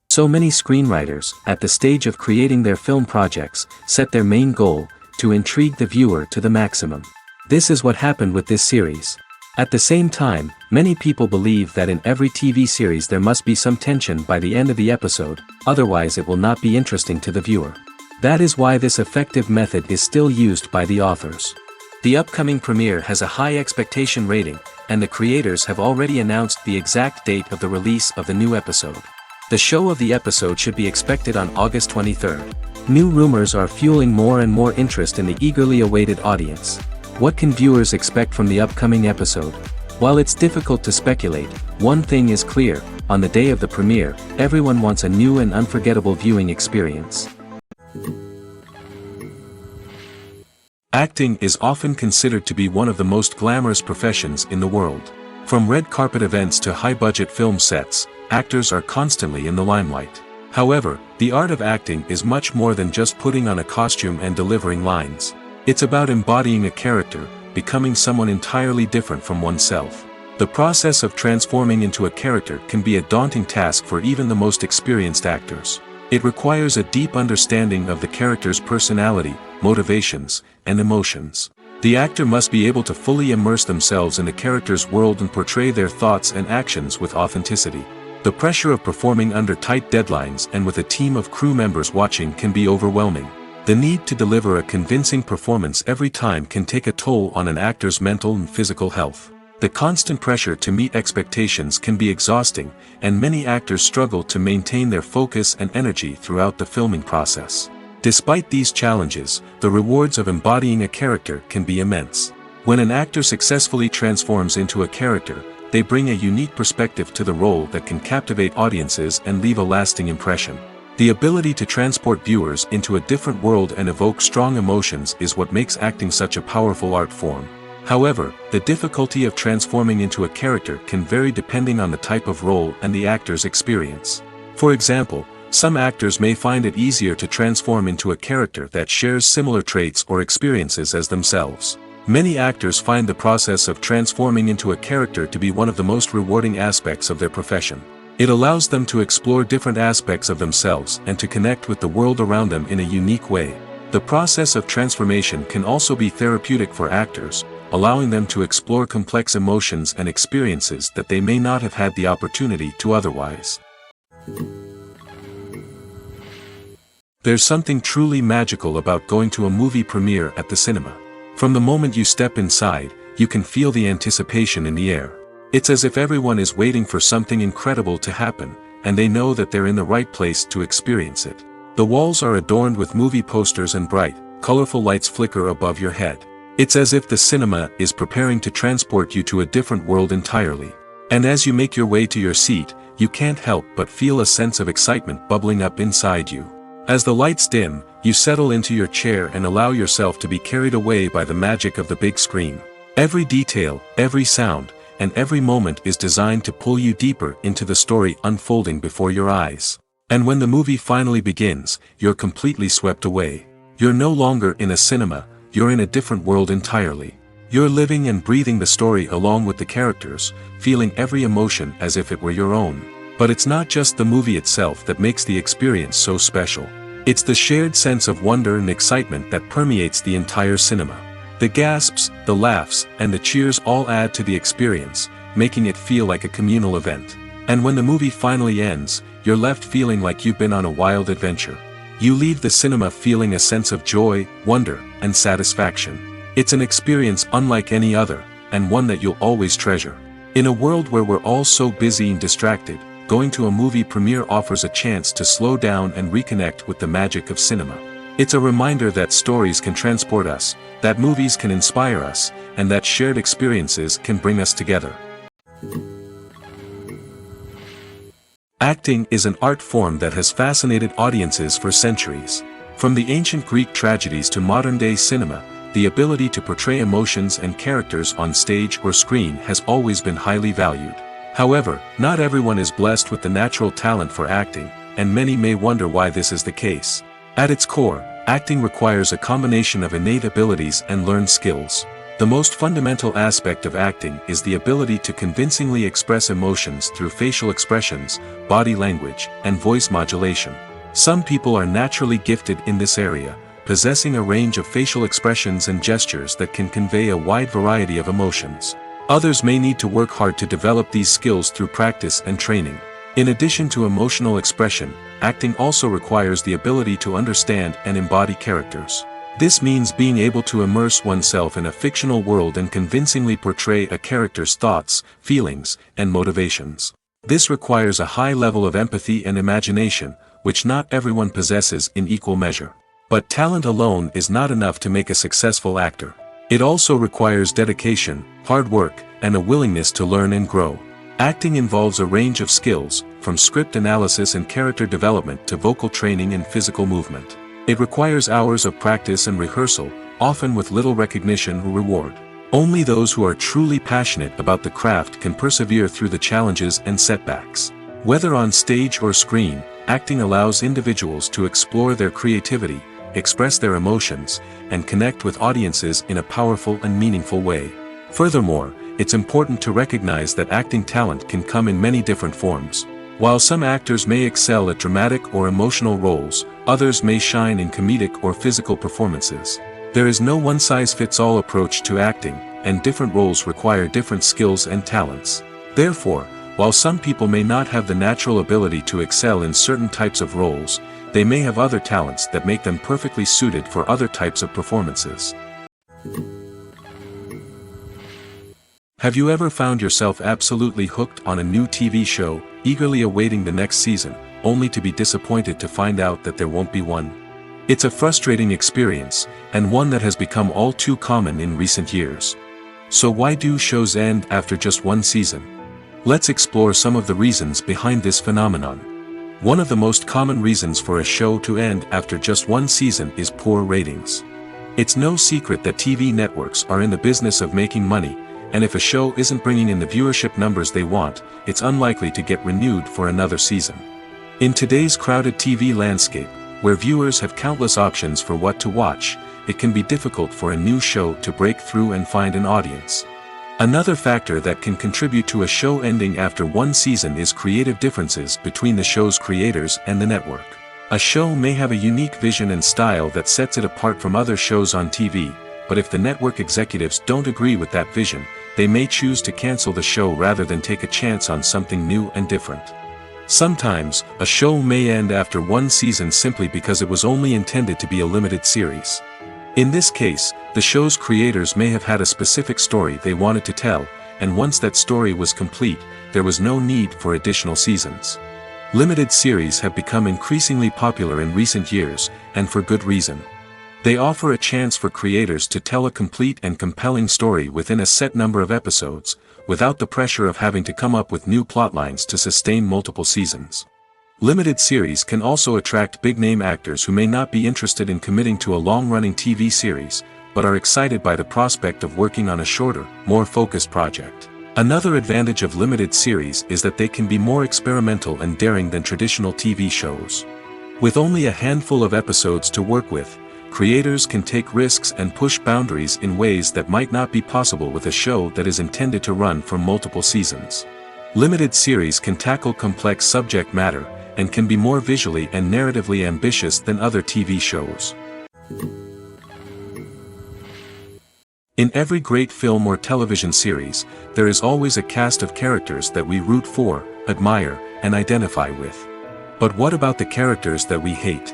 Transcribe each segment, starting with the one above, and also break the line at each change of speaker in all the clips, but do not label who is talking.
So many screenwriters, at the stage of creating their film projects, set their main goal, to intrigue the viewer to the maximum. This is what happened with this series. At the same time, many people believe that in every TV series there must be some tension by the end of the episode, otherwise it will not be interesting to the viewer. That is why this effective method is still used by the authors. The upcoming premiere has a high expectation rating, and the creators have already announced the exact date of the release of the new episode. The show of the episode should be expected on August 23rd. New rumors are fueling more and more interest in the eagerly awaited audience. What can viewers expect from the upcoming episode? While it's difficult to speculate, one thing is clear: on the day of the premiere, everyone wants a new and unforgettable viewing experience. Acting is often considered to be one of the most glamorous professions in the world. From red carpet events to high-budget film sets, actors are constantly in the limelight. However, the art of acting is much more than just putting on a costume and delivering lines. It's about embodying a character, becoming someone entirely different from oneself. The process of transforming into a character can be a daunting task for even the most experienced actors. It requires a deep understanding of the character's personality, motivations, and emotions. The actor must be able to fully immerse themselves in the character's world and portray their thoughts and actions with authenticity. The pressure of performing under tight deadlines and with a team of crew members watching can be overwhelming. The need to deliver a convincing performance every time can take a toll on an actor's mental and physical health. The constant pressure to meet expectations can be exhausting, and many actors struggle to maintain their focus and energy throughout the filming process. Despite these challenges, the rewards of embodying a character can be immense. When an actor successfully transforms into a character, they bring a unique perspective to the role that can captivate audiences and leave a lasting impression. The ability to transport viewers into a different world and evoke strong emotions is what makes acting such a powerful art form. However, the difficulty of transforming into a character can vary depending on the type of role and the actor's experience. For example, some actors may find it easier to transform into a character that shares similar traits or experiences as themselves. Many actors find the process of transforming into a character to be one of the most rewarding aspects of their profession. It allows them to explore different aspects of themselves and to connect with the world around them in a unique way. The process of transformation can also be therapeutic for actors, allowing them to explore complex emotions and experiences that they may not have had the opportunity to otherwise. There's something truly magical about going to a movie premiere at the cinema. From the moment you step inside, you can feel the anticipation in the air. It's as if everyone is waiting for something incredible to happen, and they know that they're in the right place to experience it. The walls are adorned with movie posters and bright, colorful lights flicker above your head. It's as if the cinema is preparing to transport you to a different world entirely. And as you make your way to your seat, you can't help but feel a sense of excitement bubbling up inside you. As the lights dim, you settle into your chair and allow yourself to be carried away by the magic of the big screen. Every detail, every sound, and every moment is designed to pull you deeper into the story unfolding before your eyes. And when the movie finally begins, you're completely swept away. You're no longer in a cinema, you're in a different world entirely. You're living and breathing the story along with the characters, feeling every emotion as if it were your own. But it's not just the movie itself that makes the experience so special. It's the shared sense of wonder and excitement that permeates the entire cinema. The gasps, the laughs, and the cheers all add to the experience, making it feel like a communal event. And when the movie finally ends, you're left feeling like you've been on a wild adventure. You leave the cinema feeling a sense of joy, wonder, and satisfaction. It's an experience unlike any other, and one that you'll always treasure. In a world where we're all so busy and distracted, going to a movie premiere offers a chance to slow down and reconnect with the magic of cinema. It's a reminder that stories can transport us, that movies can inspire us, and that shared experiences can bring us together. Acting is an art form that has fascinated audiences for centuries. From the ancient Greek tragedies to modern-day cinema, the ability to portray emotions and characters on stage or screen has always been highly valued. However, not everyone is blessed with the natural talent for acting, and many may wonder why this is the case. At its core, acting requires a combination of innate abilities and learned skills. The most fundamental aspect of acting is the ability to convincingly express emotions through facial expressions, body language, and voice modulation. Some people are naturally gifted in this area, possessing a range of facial expressions and gestures that can convey a wide variety of emotions. Others may need to work hard to develop these skills through practice and training. In addition to emotional expression, acting also requires the ability to understand and embody characters. This means being able to immerse oneself in a fictional world and convincingly portray a character's thoughts, feelings, and motivations. This requires a high level of empathy and imagination, which not everyone possesses in equal measure. But talent alone is not enough to make a successful actor. It also requires dedication, hard work, and a willingness to learn and grow. Acting involves a range of skills, from script analysis and character development to vocal training and physical movement. It requires hours of practice and rehearsal, often with little recognition or reward. Only those who are truly passionate about the craft can persevere through the challenges and setbacks. Whether on stage or screen, acting allows individuals to explore their creativity, express their emotions, and connect with audiences in a powerful and meaningful way. Furthermore, it's important to recognize that acting talent can come in many different forms. While some actors may excel at dramatic or emotional roles, others may shine in comedic or physical performances. There is no one-size-fits-all approach to acting, and different roles require different skills and talents. Therefore, while some people may not have the natural ability to excel in certain types of roles, they may have other talents that make them perfectly suited for other types of performances. Have you ever found yourself absolutely hooked on a new TV show, eagerly awaiting the next season, only to be disappointed to find out that there won't be one? It's a frustrating experience, and one that has become all too common in recent years. So why do shows end after just one season? Let's explore some of the reasons behind this phenomenon. One of the most common reasons for a show to end after just one season is poor ratings. It's no secret that TV networks are in the business of making money, and if a show isn't bringing in the viewership numbers they want, it's unlikely to get renewed for another season. In today's crowded TV landscape, where viewers have countless options for what to watch, it can be difficult for a new show to break through and find an audience. Another factor that can contribute to a show ending after one season is creative differences between the show's creators and the network. A show may have a unique vision and style that sets it apart from other shows on TV, but if the network executives don't agree with that vision, they may choose to cancel the show rather than take a chance on something new and different. Sometimes, a show may end after one season simply because it was only intended to be a limited series. In this case, the show's creators may have had a specific story they wanted to tell, and once that story was complete, there was no need for additional seasons. Limited series have become increasingly popular in recent years, and for good reason. They offer a chance for creators to tell a complete and compelling story within a set number of episodes, without the pressure of having to come up with new plotlines to sustain multiple seasons. Limited series can also attract big-name actors who may not be interested in committing to a long-running TV series, but are excited by the prospect of working on a shorter, more focused project. Another advantage of limited series is that they can be more experimental and daring than traditional TV shows. With only a handful of episodes to work with, creators can take risks and push boundaries in ways that might not be possible with a show that is intended to run for multiple seasons. Limited series can tackle complex subject matter, and can be more visually and narratively ambitious than other TV shows. In every great film or television series, there is always a cast of characters that we root for, admire, and identify with. But what about the characters that we hate?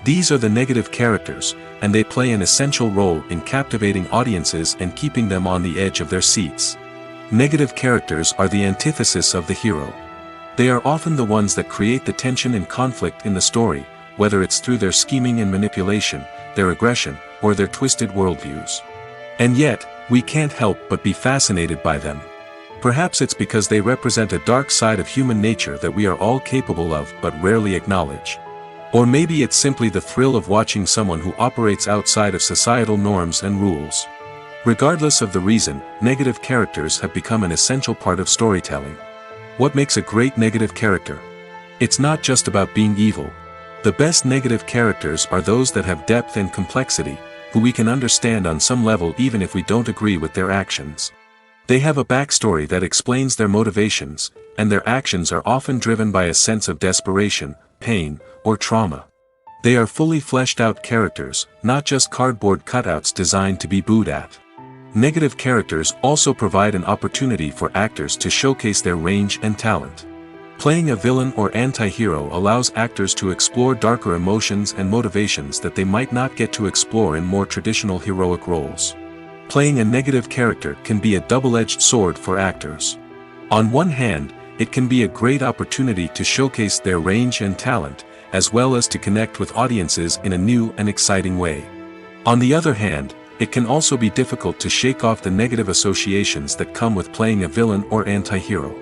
These are the negative characters, and they play an essential role in captivating audiences and keeping them on the edge of their seats. Negative characters are the antithesis of the hero. They are often the ones that create the tension and conflict in the story, whether it's through their scheming and manipulation, their aggression, or their twisted worldviews. And yet, we can't help but be fascinated by them. Perhaps it's because they represent a dark side of human nature that we are all capable of but rarely acknowledge. Or maybe it's simply the thrill of watching someone who operates outside of societal norms and rules. Regardless of the reason, negative characters have become an essential part of storytelling. What makes a great negative character? It's not just about being evil. The best negative characters are those that have depth and complexity, who we can understand on some level even if we don't agree with their actions. They have a backstory that explains their motivations, and their actions are often driven by a sense of desperation, pain, or trauma. They are fully fleshed out characters, not just cardboard cutouts designed to be booed at. Negative characters also provide an opportunity for actors to showcase their range and talent. Playing a villain or anti-hero allows actors to explore darker emotions and motivations that they might not get to explore in more traditional heroic roles. Playing a negative character can be a double-edged sword for actors. On one hand, it can be a great opportunity to showcase their range and talent, as well as to connect with audiences in a new and exciting way. On the other hand, it can also be difficult to shake off the negative associations that come with playing a villain or anti-hero.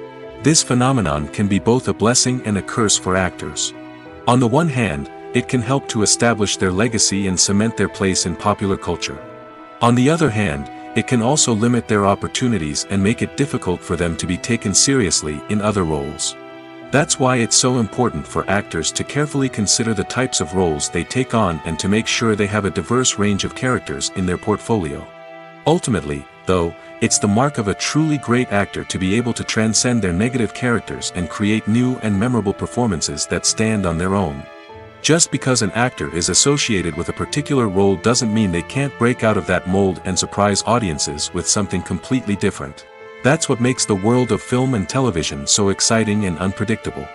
This phenomenon can be both a blessing and a curse for actors. On the one hand, it can help to establish their legacy and cement their place in popular culture. On the other hand, it can also limit their opportunities and make it difficult for them to be taken seriously in other roles. That's why it's so important for actors to carefully consider the types of roles they take on and to make sure they have a diverse range of characters in their portfolio. Ultimately, though, it's the mark of a truly great actor to be able to transcend their negative characters and create new and memorable performances that stand on their own. Just because an actor is associated with a particular role doesn't mean they can't break out of that mold and surprise audiences with something completely different. That's what makes the world of film and television so exciting and unpredictable.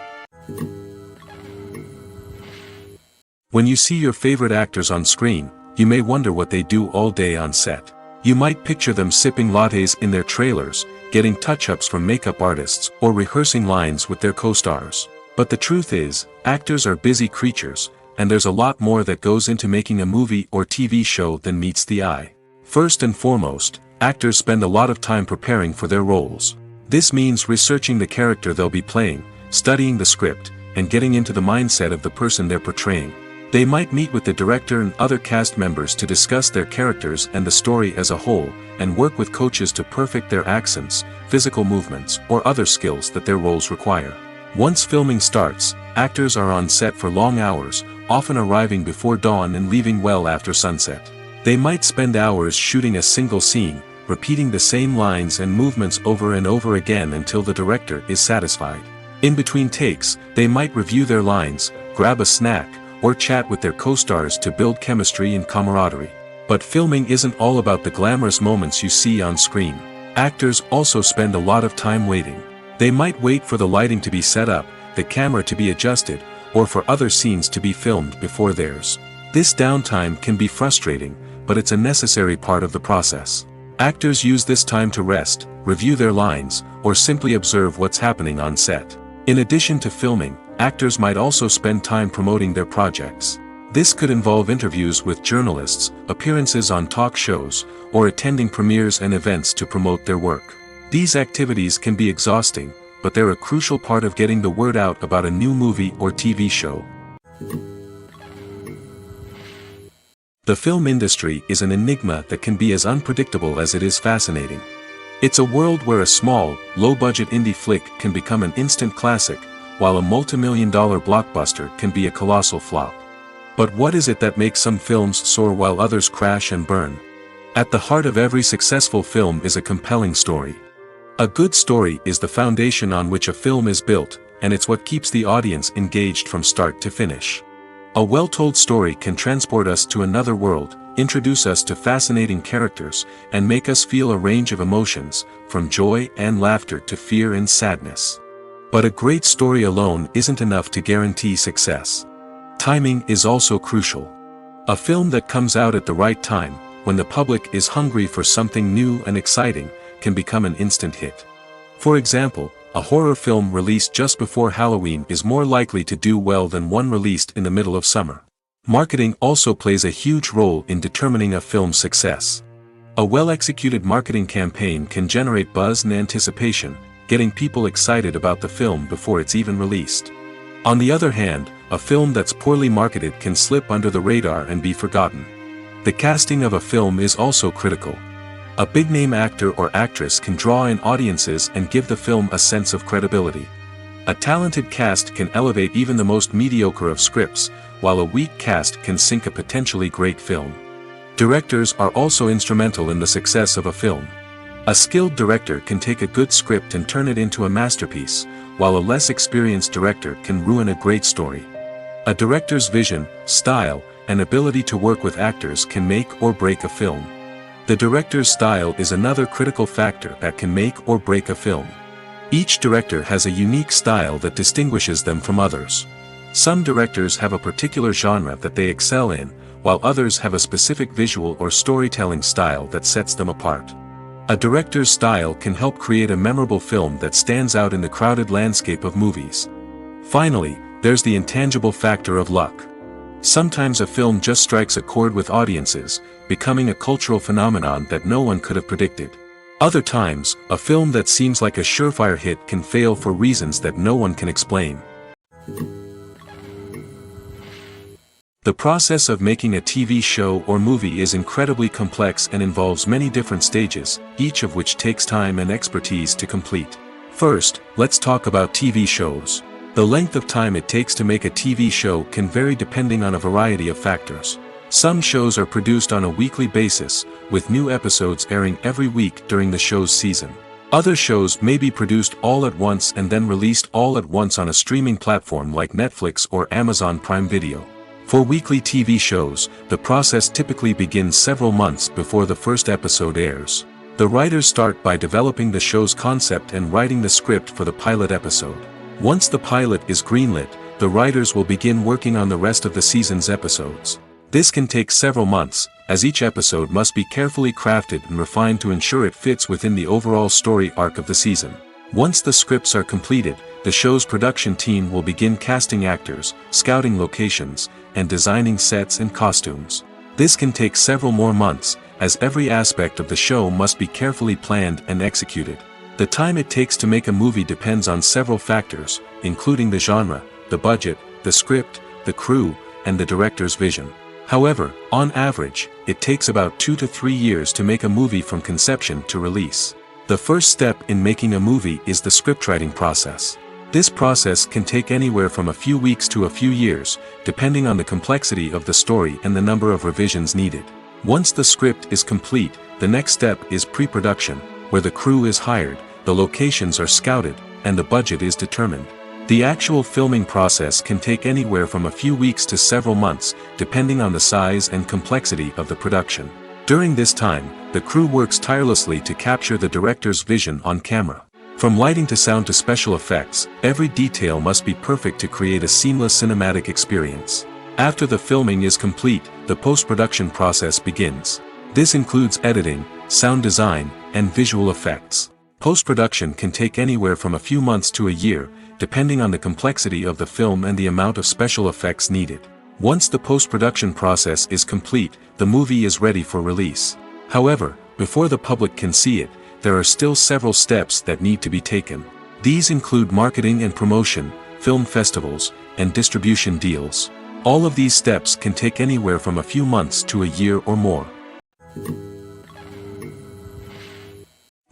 When you see your favorite actors on screen, you may wonder what they do all day on set. You might picture them sipping lattes in their trailers, getting touch-ups from makeup artists, or rehearsing lines with their co-stars. But the truth is, actors are busy creatures, and there's a lot more that goes into making a movie or TV show than meets the eye. First and foremost, actors spend a lot of time preparing for their roles. This means researching the character they'll be playing, studying the script, and getting into the mindset of the person they're portraying. They might meet with the director and other cast members to discuss their characters and the story as a whole, and work with coaches to perfect their accents, physical movements, or other skills that their roles require. Once filming starts, actors are on set for long hours, often arriving before dawn and leaving well after sunset. They might spend hours shooting a single scene, repeating the same lines and movements over and over again until the director is satisfied. In between takes, they might review their lines, grab a snack, or chat with their co-stars to build chemistry and camaraderie. But filming isn't all about the glamorous moments you see on screen. Actors also spend a lot of time waiting. They might wait for the lighting to be set up, the camera to be adjusted, or for other scenes to be filmed before theirs. This downtime can be frustrating, but it's a necessary part of the process. Actors use this time to rest, review their lines, or simply observe what's happening on set. In addition to filming, actors might also spend time promoting their projects. This could involve interviews with journalists, appearances on talk shows, or attending premieres and events to promote their work. These activities can be exhausting, but they're a crucial part of getting the word out about a new movie or TV show. The film industry is an enigma that can be as unpredictable as it is fascinating. It's a world where a small, low-budget indie flick can become an instant classic, while a multi-million-dollar blockbuster can be a colossal flop. But what is it that makes some films soar while others crash and burn? At the heart of every successful film is a compelling story. A good story is the foundation on which a film is built, and it's what keeps the audience engaged from start to finish. A well-told story can transport us to another world, introduce us to fascinating characters, and make us feel a range of emotions, from joy and laughter to fear and sadness. But a great story alone isn't enough to guarantee success. Timing is also crucial. A film that comes out at the right time, when the public is hungry for something new and exciting, can become an instant hit. For example, a horror film released just before Halloween is more likely to do well than one released in the middle of summer. Marketing also plays a huge role in determining a film's success. A well-executed marketing campaign can generate buzz and anticipation, getting people excited about the film before it's even released. On the other hand, a film that's poorly marketed can slip under the radar and be forgotten. The casting of a film is also critical. A big-name actor or actress can draw in audiences and give the film a sense of credibility. A talented cast can elevate even the most mediocre of scripts, while a weak cast can sink a potentially great film. Directors are also instrumental in the success of a film. A skilled director can take a good script and turn it into a masterpiece, while a less experienced director can ruin a great story. A director's vision, style, and ability to work with actors can make or break a film. The director's style is another critical factor that can make or break a film. Each director has a unique style that distinguishes them from others. Some directors have a particular genre that they excel in, while others have a specific visual or storytelling style that sets them apart. A director's style can help create a memorable film that stands out in the crowded landscape of movies. Finally, there's the intangible factor of luck. Sometimes a film just strikes a chord with audiences, becoming a cultural phenomenon that no one could have predicted. Other times, a film that seems like a surefire hit can fail for reasons that no one can explain. The process of making a TV show or movie is incredibly complex and involves many different stages, each of which takes time and expertise to complete. First, let's talk about TV shows. The length of time it takes to make a TV show can vary depending on a variety of factors. Some shows are produced on a weekly basis, with new episodes airing every week during the show's season. Other shows may be produced all at once and then released all at once on a streaming platform like Netflix or Amazon Prime Video. For weekly TV shows, the process typically begins several months before the first episode airs. The writers start by developing the show's concept and writing the script for the pilot episode. Once the pilot is greenlit, the writers will begin working on the rest of the season's episodes. This can take several months, as each episode must be carefully crafted and refined to ensure it fits within the overall story arc of the season. Once the scripts are completed, the show's production team will begin casting actors, scouting locations, and designing sets and costumes. This can take several more months, as every aspect of the show must be carefully planned and executed. The time it takes to make a movie depends on several factors, including the genre, the budget, the script, the crew, and the director's vision. However, on average, it takes about 2 to 3 years to make a movie from conception to release. The first step in making a movie is the scriptwriting process. This process can take anywhere from a few weeks to a few years, depending on the complexity of the story and the number of revisions needed. Once the script is complete, the next step is pre-production, where the crew is hired, the locations are scouted, and the budget is determined. The actual filming process can take anywhere from a few weeks to several months, depending on the size and complexity of the production. During this time, the crew works tirelessly to capture the director's vision on camera. From lighting to sound to special effects, every detail must be perfect to create a seamless cinematic experience. After the filming is complete, the post-production process begins. This includes editing, sound design, and visual effects. Post-production can take anywhere from a few months to a year, depending on the complexity of the film and the amount of special effects needed. Once the post-production process is complete, the movie is ready for release. However, before the public can see it, there are still several steps that need to be taken. These include marketing and promotion, film festivals, and distribution deals. All of these steps can take anywhere from a few months to a year or more.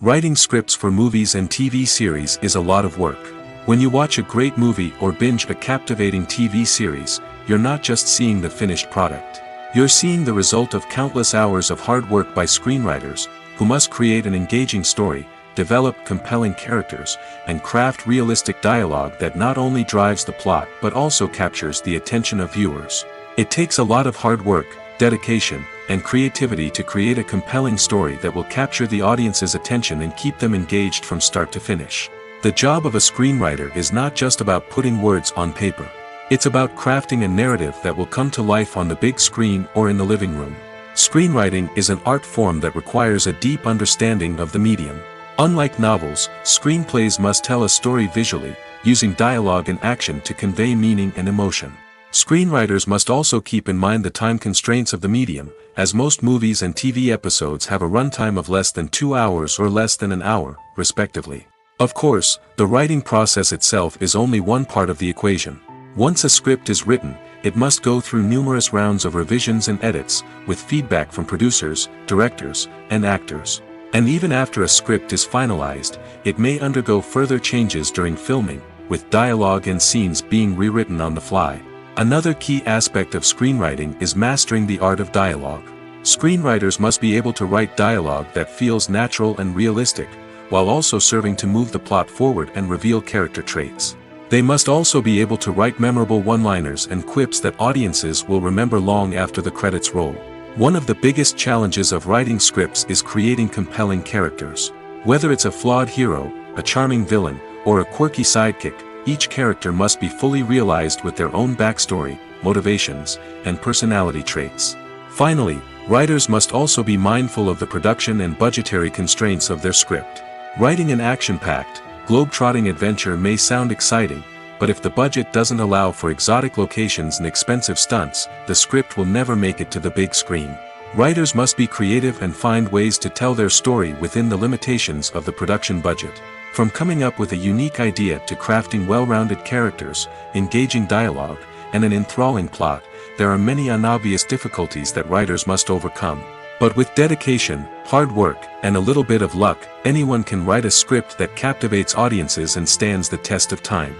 Writing scripts for movies and TV series is a lot of work. When you watch a great movie or binge a captivating TV series, you're not just seeing the finished product. You're seeing the result of countless hours of hard work by screenwriters, who must create an engaging story, develop compelling characters, and craft realistic dialogue that not only drives the plot but also captures the attention of viewers. It takes a lot of hard work, dedication, and creativity to create a compelling story that will capture the audience's attention and keep them engaged from start to finish. The job of a screenwriter is not just about putting words on paper. It's about crafting a narrative that will come to life on the big screen or in the living room. Screenwriting is an art form that requires a deep understanding of the medium. Unlike novels, screenplays must tell a story visually, using dialogue and action to convey meaning and emotion. Screenwriters must also keep in mind the time constraints of the medium, as most movies and TV episodes have a runtime of less than 2 hours or less than an hour, respectively. Of course, the writing process itself is only one part of the equation. Once a script is written, it must go through numerous rounds of revisions and edits, with feedback from producers, directors, and actors. And even after a script is finalized, it may undergo further changes during filming, with dialogue and scenes being rewritten on the fly. Another key aspect of screenwriting is mastering the art of dialogue. Screenwriters must be able to write dialogue that feels natural and realistic, while also serving to move the plot forward and reveal character traits. They must also be able to write memorable one-liners and quips that audiences will remember long after the credits roll. One of the biggest challenges of writing scripts is creating compelling characters. Whether it's a flawed hero, a charming villain, or a quirky sidekick, each character must be fully realized with their own backstory, motivations, and personality traits. Finally, writers must also be mindful of the production and budgetary constraints of their script. Writing an action-packed, globe-trotting adventure may sound exciting, but if the budget doesn't allow for exotic locations and expensive stunts, the script will never make it to the big screen. Writers must be creative and find ways to tell their story within the limitations of the production budget. From coming up with a unique idea to crafting well-rounded characters, engaging dialogue, and an enthralling plot, there are many unobvious difficulties that writers must overcome. But with dedication, hard work, and a little bit of luck, anyone can write a script that captivates audiences and stands the test of time.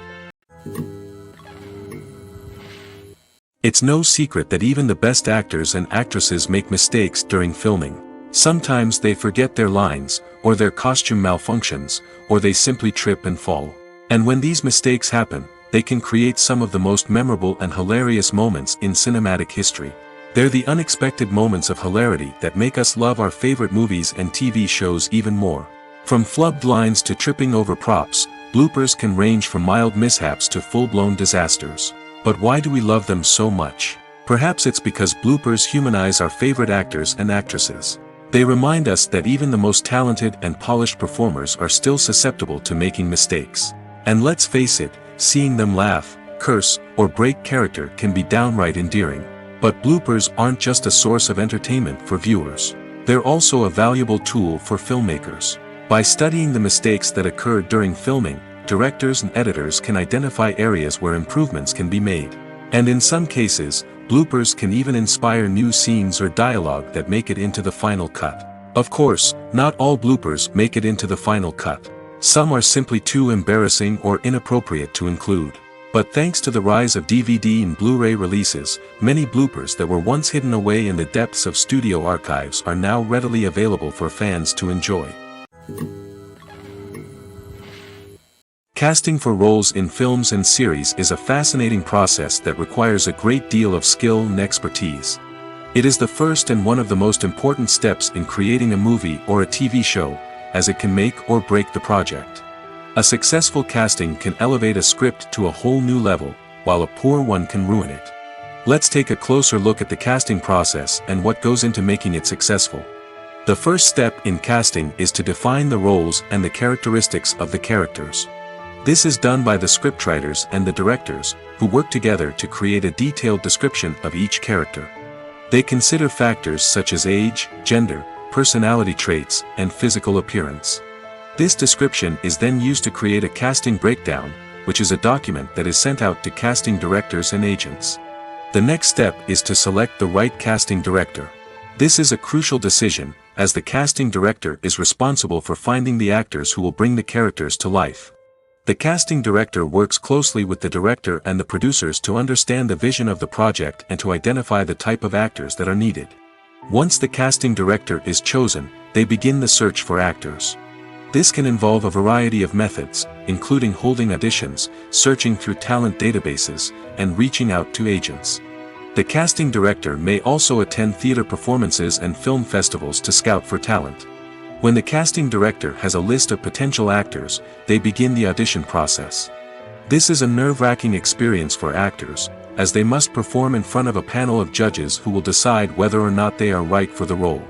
It's no secret that even the best actors and actresses make mistakes during filming. Sometimes they forget their lines, or their costume malfunctions, or they simply trip and fall. And when these mistakes happen, they can create some of the most memorable and hilarious moments in cinematic history. They're the unexpected moments of hilarity that make us love our favorite movies and TV shows even more. From flubbed lines to tripping over props, bloopers can range from mild mishaps to full-blown disasters. But why do we love them so much? Perhaps it's because bloopers humanize our favorite actors and actresses. They remind us that even the most talented and polished performers are still susceptible to making mistakes. And let's face it, seeing them laugh, curse, or break character can be downright endearing. But bloopers aren't just a source of entertainment for viewers. They're also a valuable tool for filmmakers. By studying the mistakes that occurred during filming, directors and editors can identify areas where improvements can be made. And in some cases, bloopers can even inspire new scenes or dialogue that make it into the final cut. Of course, not all bloopers make it into the final cut. Some are simply too embarrassing or inappropriate to include. But thanks to the rise of DVD and Blu-ray releases, many bloopers that were once hidden away in the depths of studio archives are now readily available for fans to enjoy. Casting for roles in films and series is a fascinating process that requires a great deal of skill and expertise. It is the first and one of the most important steps in creating a movie or a TV show, as it can make or break the project. A successful casting can elevate a script to a whole new level, while a poor one can ruin it. Let's take a closer look at the casting process and what goes into making it successful. The first step in casting is to define the roles and the characteristics of the characters. This is done by the scriptwriters and the directors, who work together to create a detailed description of each character. They consider factors such as age, gender, personality traits, and physical appearance. This description is then used to create a casting breakdown, which is a document that is sent out to casting directors and agents. The next step is to select the right casting director. This is a crucial decision, as the casting director is responsible for finding the actors who will bring the characters to life. The casting director works closely with the director and the producers to understand the vision of the project and to identify the type of actors that are needed. Once the casting director is chosen, they begin the search for actors. This can involve a variety of methods, including holding auditions, searching through talent databases, and reaching out to agents. The casting director may also attend theater performances and film festivals to scout for talent. When the casting director has a list of potential actors, they begin the audition process. This is a nerve-wracking experience for actors, as they must perform in front of a panel of judges who will decide whether or not they are right for the role.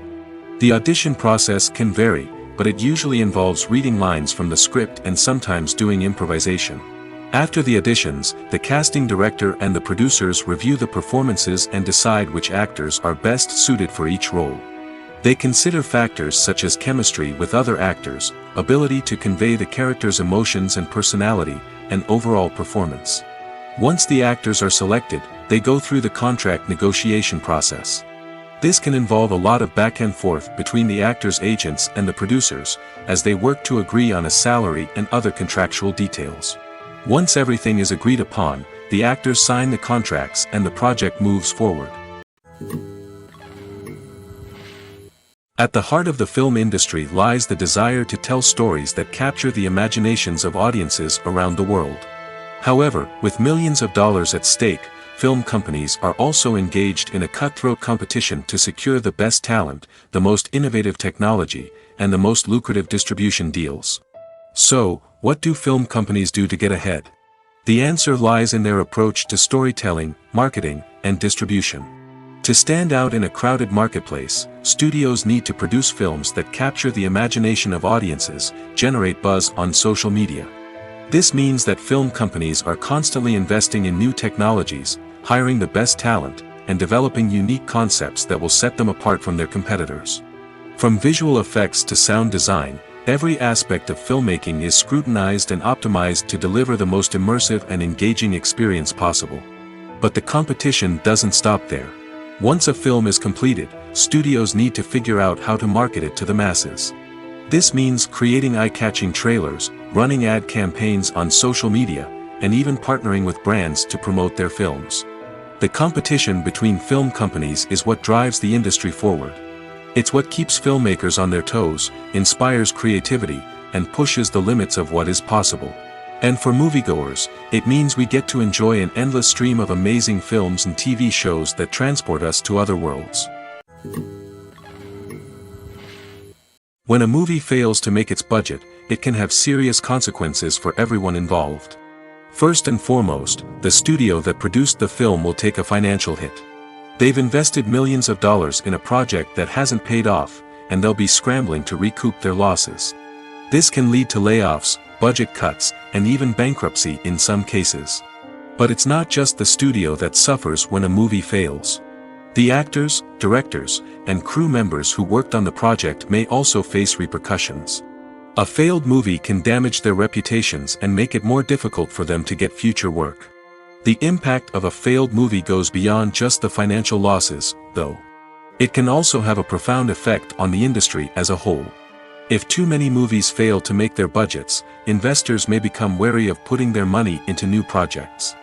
The audition process can vary, but it usually involves reading lines from the script and sometimes doing improvisation. After the auditions, the casting director and the producers review the performances and decide which actors are best suited for each role. They consider factors such as chemistry with other actors, ability to convey the character's emotions and personality, and overall performance. Once the actors are selected, they go through the contract negotiation process. This can involve a lot of back and forth between the actors' agents and the producers, as they work to agree on a salary and other contractual details. Once everything is agreed upon, the actors sign the contracts and the project moves forward. At the heart of the film industry lies the desire to tell stories that capture the imaginations of audiences around the world. However, with millions of dollars at stake, film companies are also engaged in a cutthroat competition to secure the best talent, the most innovative technology, and the most lucrative distribution deals. So, what do film companies do to get ahead? The answer lies in their approach to storytelling, marketing, and distribution. To stand out in a crowded marketplace, studios need to produce films that capture the imagination of audiences, generate buzz on social media. This means that film companies are constantly investing in new technologies, hiring the best talent, and developing unique concepts that will set them apart from their competitors. From visual effects to sound design, every aspect of filmmaking is scrutinized and optimized to deliver the most immersive and engaging experience possible. But the competition doesn't stop there. Once a film is completed, studios need to figure out how to market it to the masses. This means creating eye-catching trailers, running ad campaigns on social media, and even partnering with brands to promote their films. The competition between film companies is what drives the industry forward. It's what keeps filmmakers on their toes, inspires creativity, and pushes the limits of what is possible. And for moviegoers, it means we get to enjoy an endless stream of amazing films and TV shows that transport us to other worlds. When a movie fails to make its budget, it can have serious consequences for everyone involved. First and foremost, the studio that produced the film will take a financial hit. They've invested millions of dollars in a project that hasn't paid off, and they'll be scrambling to recoup their losses. This can lead to layoffs, budget cuts, and even bankruptcy in some cases. But it's not just the studio that suffers when a movie fails. The actors, directors, and crew members who worked on the project may also face repercussions. A failed movie can damage their reputations and make it more difficult for them to get future work. The impact of a failed movie goes beyond just the financial losses, though. It can also have a profound effect on the industry as a whole. If too many movies fail to make their budgets, investors may become wary of putting their money into new projects.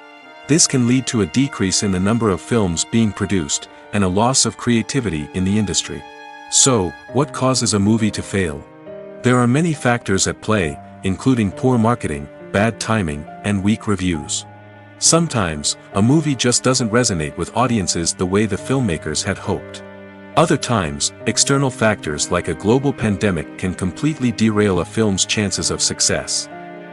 This can lead to a decrease in the number of films being produced, and a loss of creativity in the industry. So, what causes a movie to fail? There are many factors at play, including poor marketing, bad timing, and weak reviews. Sometimes, a movie just doesn't resonate with audiences the way the filmmakers had hoped. Other times, external factors like a global pandemic can completely derail a film's chances of success.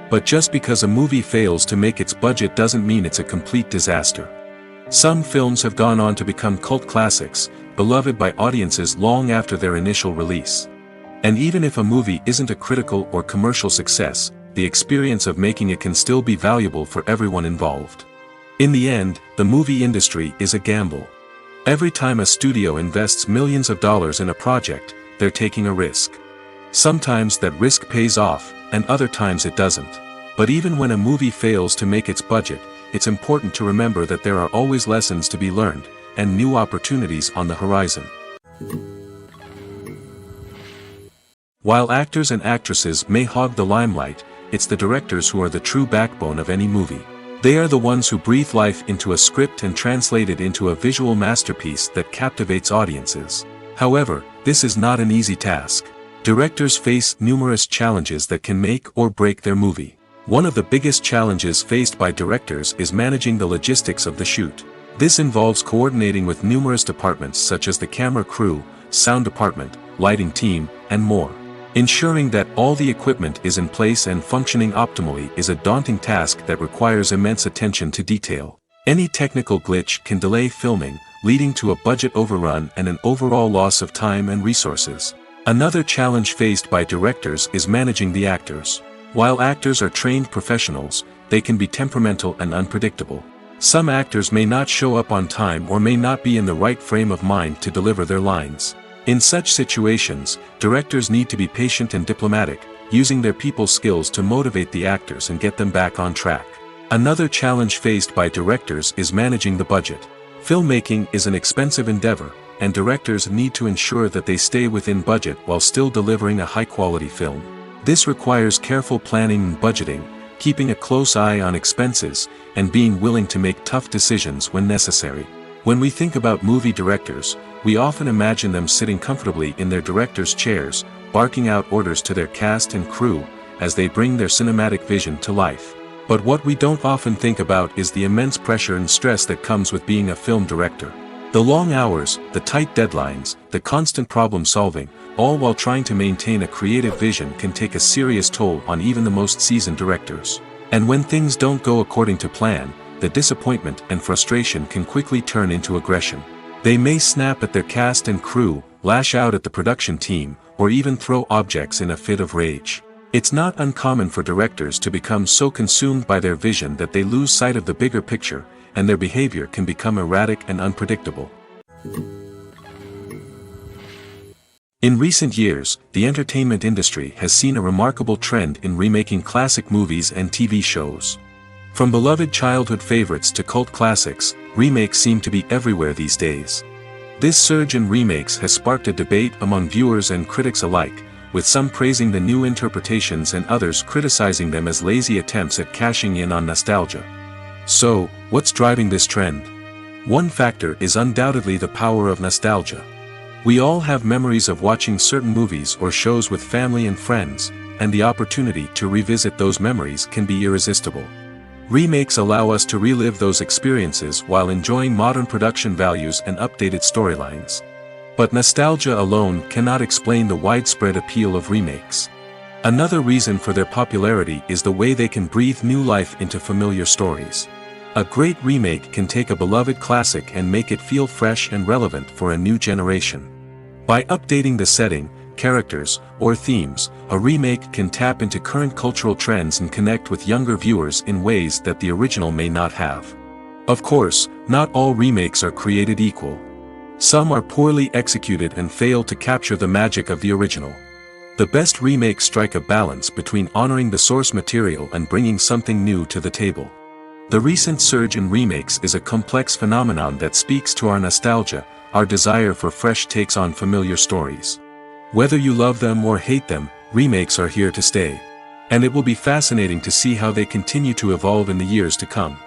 But just because a movie fails to make its budget doesn't mean it's a complete disaster. Some films have gone on to become cult classics, beloved by audiences long after their initial release. And even if a movie isn't a critical or commercial success, the experience of making it can still be valuable for everyone involved. In the end, the movie industry is a gamble. Every time a studio invests millions of dollars in a project, they're taking a risk. Sometimes that risk pays off, and other times it doesn't. But even when a movie fails to make its budget, it's important to remember that there are always lessons to be learned, and new opportunities on the horizon. While actors and actresses may hog the limelight, it's the directors who are the true backbone of any movie. They are the ones who breathe life into a script and translate it into a visual masterpiece that captivates audiences. However, this is not an easy task. Directors face numerous challenges that can make or break their movie. One of the biggest challenges faced by directors is managing the logistics of the shoot. This involves coordinating with numerous departments such as the camera crew, sound department, lighting team, and more. Ensuring that all the equipment is in place and functioning optimally is a daunting task that requires immense attention to detail. Any technical glitch can delay filming, leading to a budget overrun and an overall loss of time and resources. Another challenge faced by directors is managing the actors. While actors are trained professionals, they can be temperamental and unpredictable. Some actors may not show up on time or may not be in the right frame of mind to deliver their lines. In such situations, directors need to be patient and diplomatic, using their people skills to motivate the actors and get them back on track. Another challenge faced by directors is managing the budget. Filmmaking is an expensive endeavor, and directors need to ensure that they stay within budget while still delivering a high-quality film. This requires careful planning and budgeting, keeping a close eye on expenses, and being willing to make tough decisions when necessary. When we think about movie directors, we often imagine them sitting comfortably in their director's chairs, barking out orders to their cast and crew, as they bring their cinematic vision to life. But what we don't often think about is the immense pressure and stress that comes with being a film director. The long hours, the tight deadlines, the constant problem solving, all while trying to maintain a creative vision can take a serious toll on even the most seasoned directors. And when things don't go according to plan, the disappointment and frustration can quickly turn into aggression. They may snap at their cast and crew, lash out at the production team, or even throw objects in a fit of rage. It's not uncommon for directors to become so consumed by their vision that they lose sight of the bigger picture, and their behavior can become erratic and unpredictable. In recent years, the entertainment industry has seen a remarkable trend in remaking classic movies and TV shows. From beloved childhood favorites to cult classics, remakes seem to be everywhere these days. This surge in remakes has sparked a debate among viewers and critics alike, with some praising the new interpretations and others criticizing them as lazy attempts at cashing in on nostalgia. So, what's driving this trend? One factor is undoubtedly the power of nostalgia. We all have memories of watching certain movies or shows with family and friends, and the opportunity to revisit those memories can be irresistible. Remakes allow us to relive those experiences while enjoying modern production values and updated storylines. But nostalgia alone cannot explain the widespread appeal of remakes. Another reason for their popularity is the way they can breathe new life into familiar stories. A great remake can take a beloved classic and make it feel fresh and relevant for a new generation. By updating the setting, characters, or themes, a remake can tap into current cultural trends and connect with younger viewers in ways that the original may not have. Of course, not all remakes are created equal. Some are poorly executed and fail to capture the magic of the original. The best remakes strike a balance between honoring the source material and bringing something new to the table. The recent surge in remakes is a complex phenomenon that speaks to our nostalgia, our desire for fresh takes on familiar stories. Whether you love them or hate them, remakes are here to stay. And it will be fascinating to see how they continue to evolve in the years to come.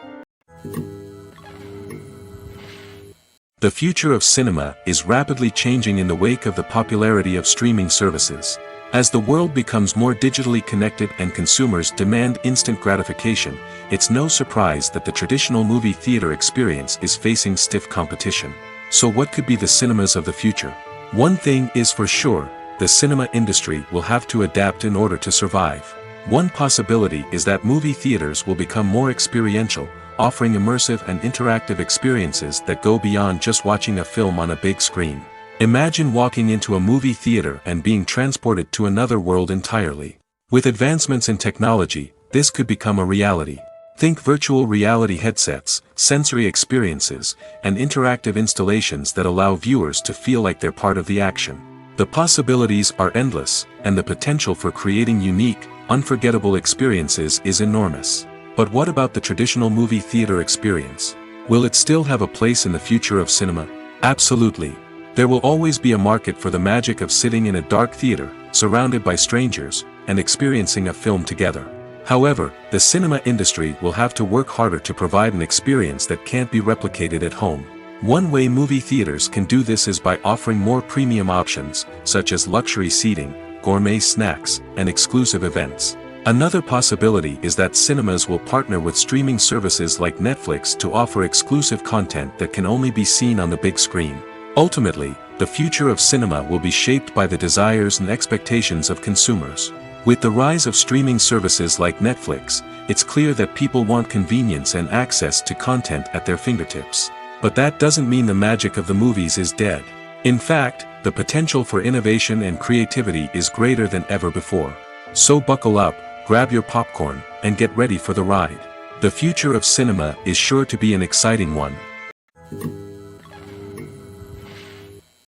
The future of cinema is rapidly changing in the wake of the popularity of streaming services. As the world becomes more digitally connected and consumers demand instant gratification, it's no surprise that the traditional movie theater experience is facing stiff competition. So what could be the cinemas of the future? One thing is for sure, the cinema industry will have to adapt in order to survive. One possibility is that movie theaters will become more experiential, offering immersive and interactive experiences that go beyond just watching a film on a big screen. Imagine walking into a movie theater and being transported to another world entirely. With advancements in technology, this could become a reality. Think virtual reality headsets, sensory experiences, and interactive installations that allow viewers to feel like they're part of the action. The possibilities are endless, and the potential for creating unique, unforgettable experiences is enormous. But what about the traditional movie theater experience? Will it still have a place in the future of cinema? Absolutely. There will always be a market for the magic of sitting in a dark theater, surrounded by strangers, and experiencing a film together. However, the cinema industry will have to work harder to provide an experience that can't be replicated at home. One way movie theaters can do this is by offering more premium options, such as luxury seating, gourmet snacks, and exclusive events. Another possibility is that cinemas will partner with streaming services like Netflix to offer exclusive content that can only be seen on the big screen. Ultimately, the future of cinema will be shaped by the desires and expectations of consumers. With the rise of streaming services like Netflix, it's clear that people want convenience and access to content at their fingertips. But that doesn't mean the magic of the movies is dead. In fact, the potential for innovation and creativity is greater than ever before. So buckle up, grab your popcorn, and get ready for the ride. The future of cinema is sure to be an exciting one.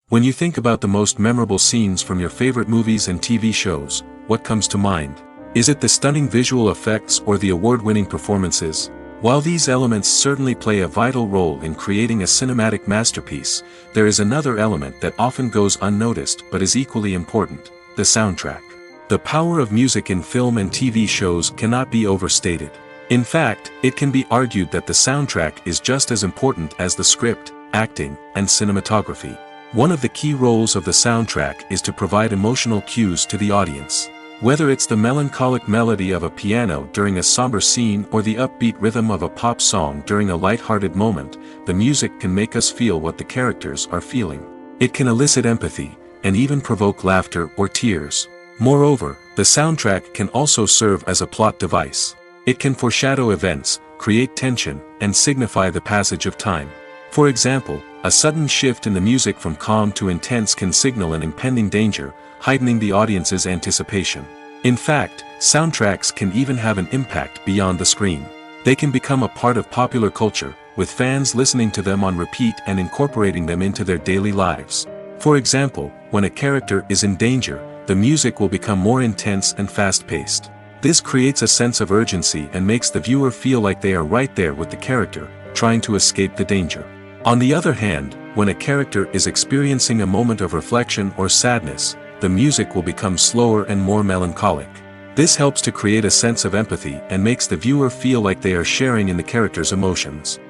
When you think about the most memorable scenes from your favorite movies and TV shows, what comes to mind? Is it the stunning visual effects or the award-winning performances? While these elements certainly play a vital role in creating a cinematic masterpiece, there is another element that often goes unnoticed but is equally important: the soundtrack. The power of music in film and TV shows cannot be overstated. In fact, it can be argued that the soundtrack is just as important as the script, acting, and cinematography. One of the key roles of the soundtrack is to provide emotional cues to the audience. Whether it's the melancholic melody of a piano during a somber scene or the upbeat rhythm of a pop song during a light-hearted moment, the music can make us feel what the characters are feeling. It can elicit empathy, and even provoke laughter or tears. Moreover, the soundtrack can also serve as a plot device. It can foreshadow events, create tension, and signify the passage of time. For example, a sudden shift in the music from calm to intense can signal an impending danger, heightening the audience's anticipation. In fact, soundtracks can even have an impact beyond the screen. They can become a part of popular culture, with fans listening to them on repeat and incorporating them into their daily lives. For example, when a character is in danger, the music will become more intense and fast-paced. This creates a sense of urgency and makes the viewer feel like they are right there with the character, trying to escape the danger. On the other hand, when a character is experiencing a moment of reflection or sadness, the music will become slower and more melancholic. This helps to create a sense of empathy and makes the viewer feel like they are sharing in the character's emotions.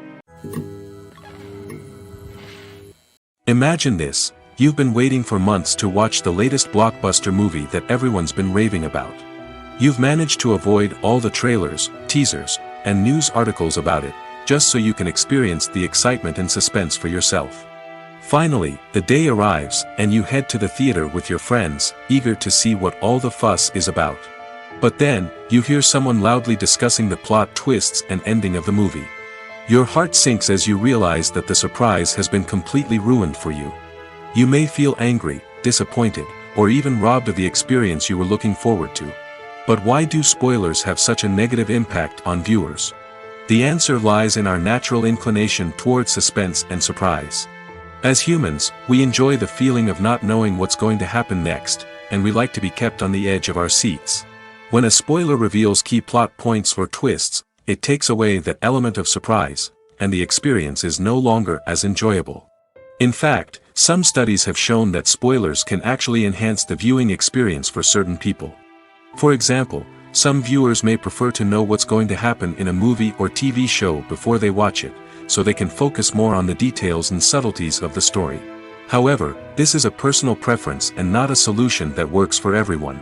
Imagine this: you've been waiting for months to watch the latest blockbuster movie that everyone's been raving about. You've managed to avoid all the trailers, teasers, and news articles about it, just so you can experience the excitement and suspense for yourself. Finally, the day arrives, and you head to the theater with your friends, eager to see what all the fuss is about. But then, you hear someone loudly discussing the plot twists and ending of the movie. Your heart sinks as you realize that the surprise has been completely ruined for you. You may feel angry, disappointed, or even robbed of the experience you were looking forward to. But why do spoilers have such a negative impact on viewers? The answer lies in our natural inclination towards suspense and surprise. As humans, we enjoy the feeling of not knowing what's going to happen next, and we like to be kept on the edge of our seats. When a spoiler reveals key plot points or twists, it takes away that element of surprise, and the experience is no longer as enjoyable. In fact, some studies have shown that spoilers can actually enhance the viewing experience for certain people. For example, some viewers may prefer to know what's going to happen in a movie or TV show before they watch it, so they can focus more on the details and subtleties of the story. However, this is a personal preference and not a solution that works for everyone.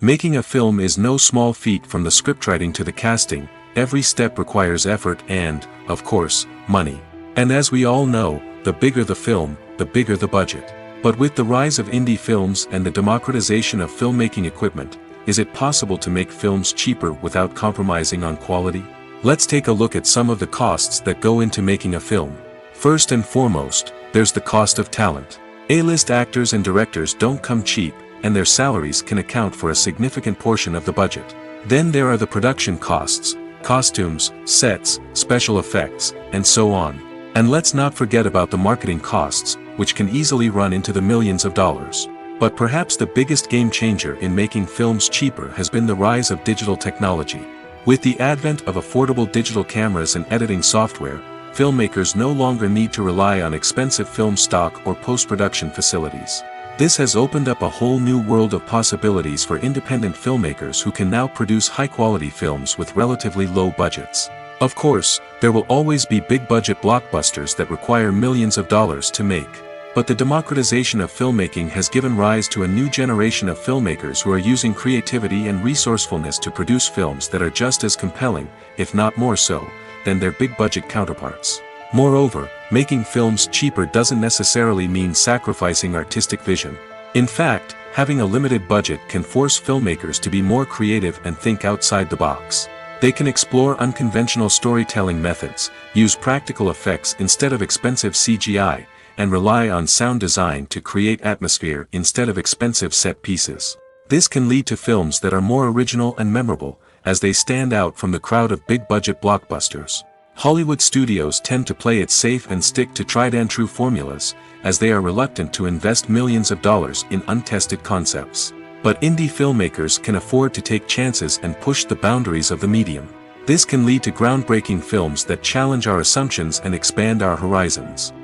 Making a film is no small feat. From the scriptwriting to the casting, every step requires effort and, of course, money. And as we all know, the bigger the film, the bigger the budget. But with the rise of indie films and the democratization of filmmaking equipment, is it possible to make films cheaper without compromising on quality? Let's take a look at some of the costs that go into making a film. First and foremost, there's the cost of talent. A-list actors and directors don't come cheap, and their salaries can account for a significant portion of the budget. Then there are the production costs, costumes, sets, special effects, and so on. And let's not forget about the marketing costs, which can easily run into the millions of dollars. But perhaps the biggest game changer in making films cheaper has been the rise of digital technology. With the advent of affordable digital cameras and editing software, filmmakers no longer need to rely on expensive film stock or post-production facilities. This has opened up a whole new world of possibilities for independent filmmakers who can now produce high-quality films with relatively low budgets. Of course, there will always be big-budget blockbusters that require millions of dollars to make. But the democratization of filmmaking has given rise to a new generation of filmmakers who are using creativity and resourcefulness to produce films that are just as compelling, if not more so, than their big-budget counterparts. Moreover, Making films cheaper doesn't necessarily mean sacrificing artistic vision. In fact, having a limited budget can force filmmakers to be more creative and think outside the box. They can explore unconventional storytelling methods, use practical effects instead of expensive CGI, and rely on sound design to create atmosphere instead of expensive set pieces. This can lead to films that are more original and memorable, as they stand out from the crowd of big-budget blockbusters. Hollywood studios tend to play it safe and stick to tried-and-true formulas, as they are reluctant to invest millions of dollars in untested concepts. But indie filmmakers can afford to take chances and push the boundaries of the medium. This can lead to groundbreaking films that challenge our assumptions and expand our horizons.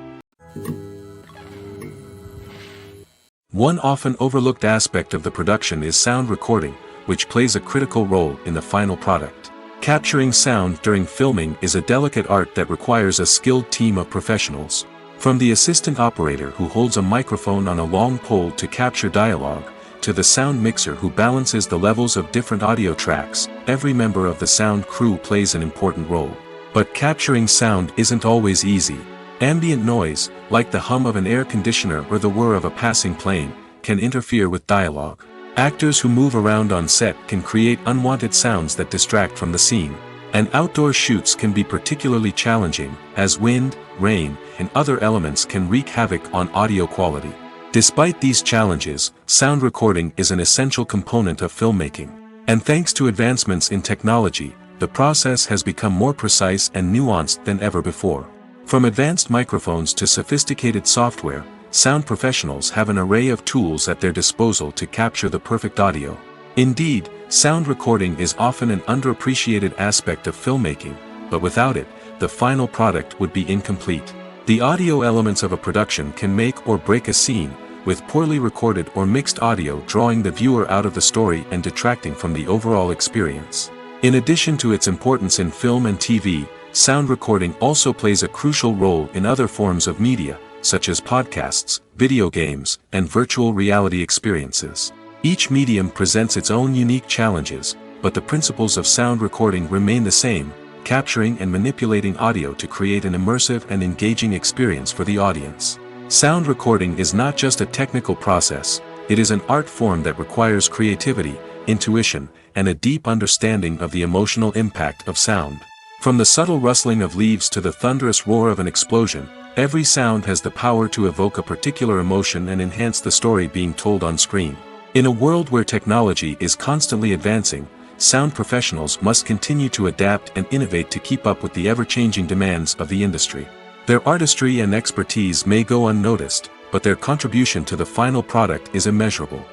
One often overlooked aspect of the production is sound recording, which plays a critical role in the final product. Capturing sound during filming is a delicate art that requires a skilled team of professionals. From the assistant operator who holds a microphone on a long pole to capture dialogue, to the sound mixer who balances the levels of different audio tracks, every member of the sound crew plays an important role. But capturing sound isn't always easy. Ambient noise, like the hum of an air conditioner or the whir of a passing plane, can interfere with dialogue. Actors who move around on set can create unwanted sounds that distract from the scene. And outdoor shoots can be particularly challenging, as wind, rain, and other elements can wreak havoc on audio quality. Despite these challenges, sound recording is an essential component of filmmaking. And thanks to advancements in technology, the process has become more precise and nuanced than ever before. From advanced microphones to sophisticated software, sound professionals have an array of tools at their disposal to capture the perfect audio. Indeed, sound recording is often an underappreciated aspect of filmmaking, but without it, the final product would be incomplete. The audio elements of a production can make or break a scene, with poorly recorded or mixed audio drawing the viewer out of the story and detracting from the overall experience. In addition to its importance in film and TV, sound recording also plays a crucial role in other forms of media, such as podcasts, video games, and virtual reality experiences. Each medium presents its own unique challenges, but the principles of sound recording remain the same, capturing and manipulating audio to create an immersive and engaging experience for the audience. Sound recording is not just a technical process, it is an art form that requires creativity, intuition, and a deep understanding of the emotional impact of sound. From the subtle rustling of leaves to the thunderous roar of an explosion, every sound has the power to evoke a particular emotion and enhance the story being told on screen. In a world where technology is constantly advancing, sound professionals must continue to adapt and innovate to keep up with the ever-changing demands of the industry. Their artistry and expertise may go unnoticed, but their contribution to the final product is immeasurable.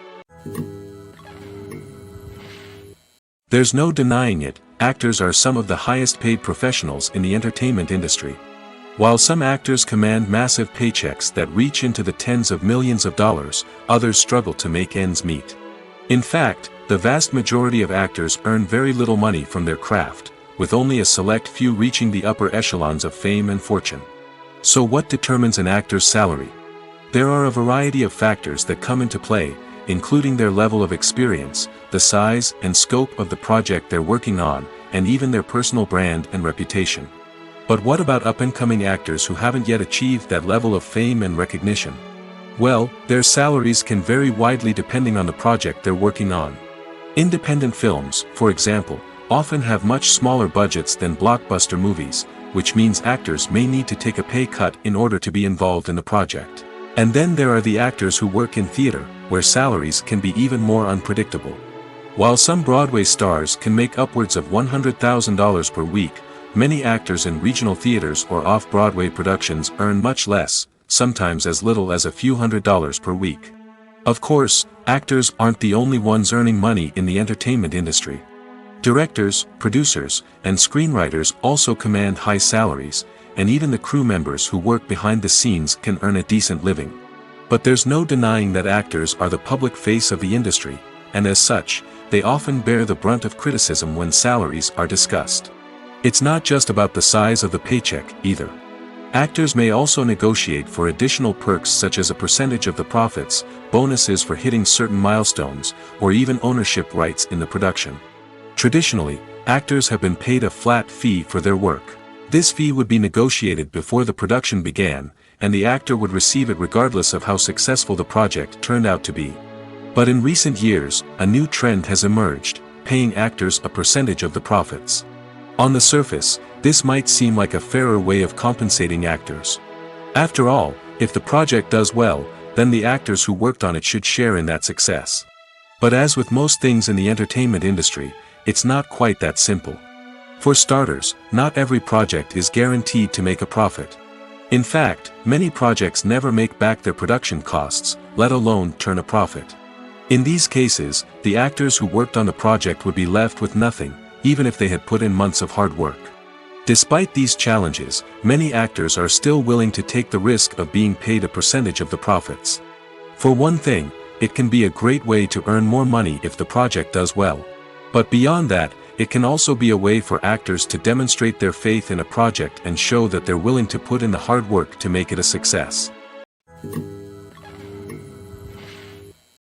There's no denying it, actors are some of the highest-paid professionals in the entertainment industry. While some actors command massive paychecks that reach into the tens of millions of dollars, others struggle to make ends meet. In fact, the vast majority of actors earn very little money from their craft, with only a select few reaching the upper echelons of fame and fortune. So what determines an actor's salary? There are a variety of factors that come into play, including their level of experience, the size and scope of the project they're working on, and even their personal brand and reputation. But what about up-and-coming actors who haven't yet achieved that level of fame and recognition? Well, their salaries can vary widely depending on the project they're working on. Independent films, for example, often have much smaller budgets than blockbuster movies, which means actors may need to take a pay cut in order to be involved in the project. And then there are the actors who work in theater, where salaries can be even more unpredictable. While some Broadway stars can make upwards of $100,000 per week, many actors in regional theaters or off-Broadway productions earn much less, sometimes as little as a few $100s per week. Of course, actors aren't the only ones earning money in the entertainment industry. Directors, producers, and screenwriters also command high salaries, and even the crew members who work behind the scenes can earn a decent living. But there's no denying that actors are the public face of the industry, and as such, they often bear the brunt of criticism when salaries are discussed. It's not just about the size of the paycheck, either. Actors may also negotiate for additional perks such as a percentage of the profits, bonuses for hitting certain milestones, or even ownership rights in the production. Traditionally, actors have been paid a flat fee for their work. This fee would be negotiated before the production began, and the actor would receive it regardless of how successful the project turned out to be. But in recent years, a new trend has emerged, paying actors a percentage of the profits. On the surface, this might seem like a fairer way of compensating actors. After all, if the project does well, then the actors who worked on it should share in that success. But as with most things in the entertainment industry, it's not quite that simple. For starters, not every project is guaranteed to make a profit. In fact, many projects never make back their production costs, let alone turn a profit. In these cases, the actors who worked on the project would be left with nothing, even if they had put in months of hard work. Despite these challenges, many actors are still willing to take the risk of being paid a percentage of the profits. For one thing, it can be a great way to earn more money if the project does well. But beyond that, it can also be a way for actors to demonstrate their faith in a project and show that they're willing to put in the hard work to make it a success.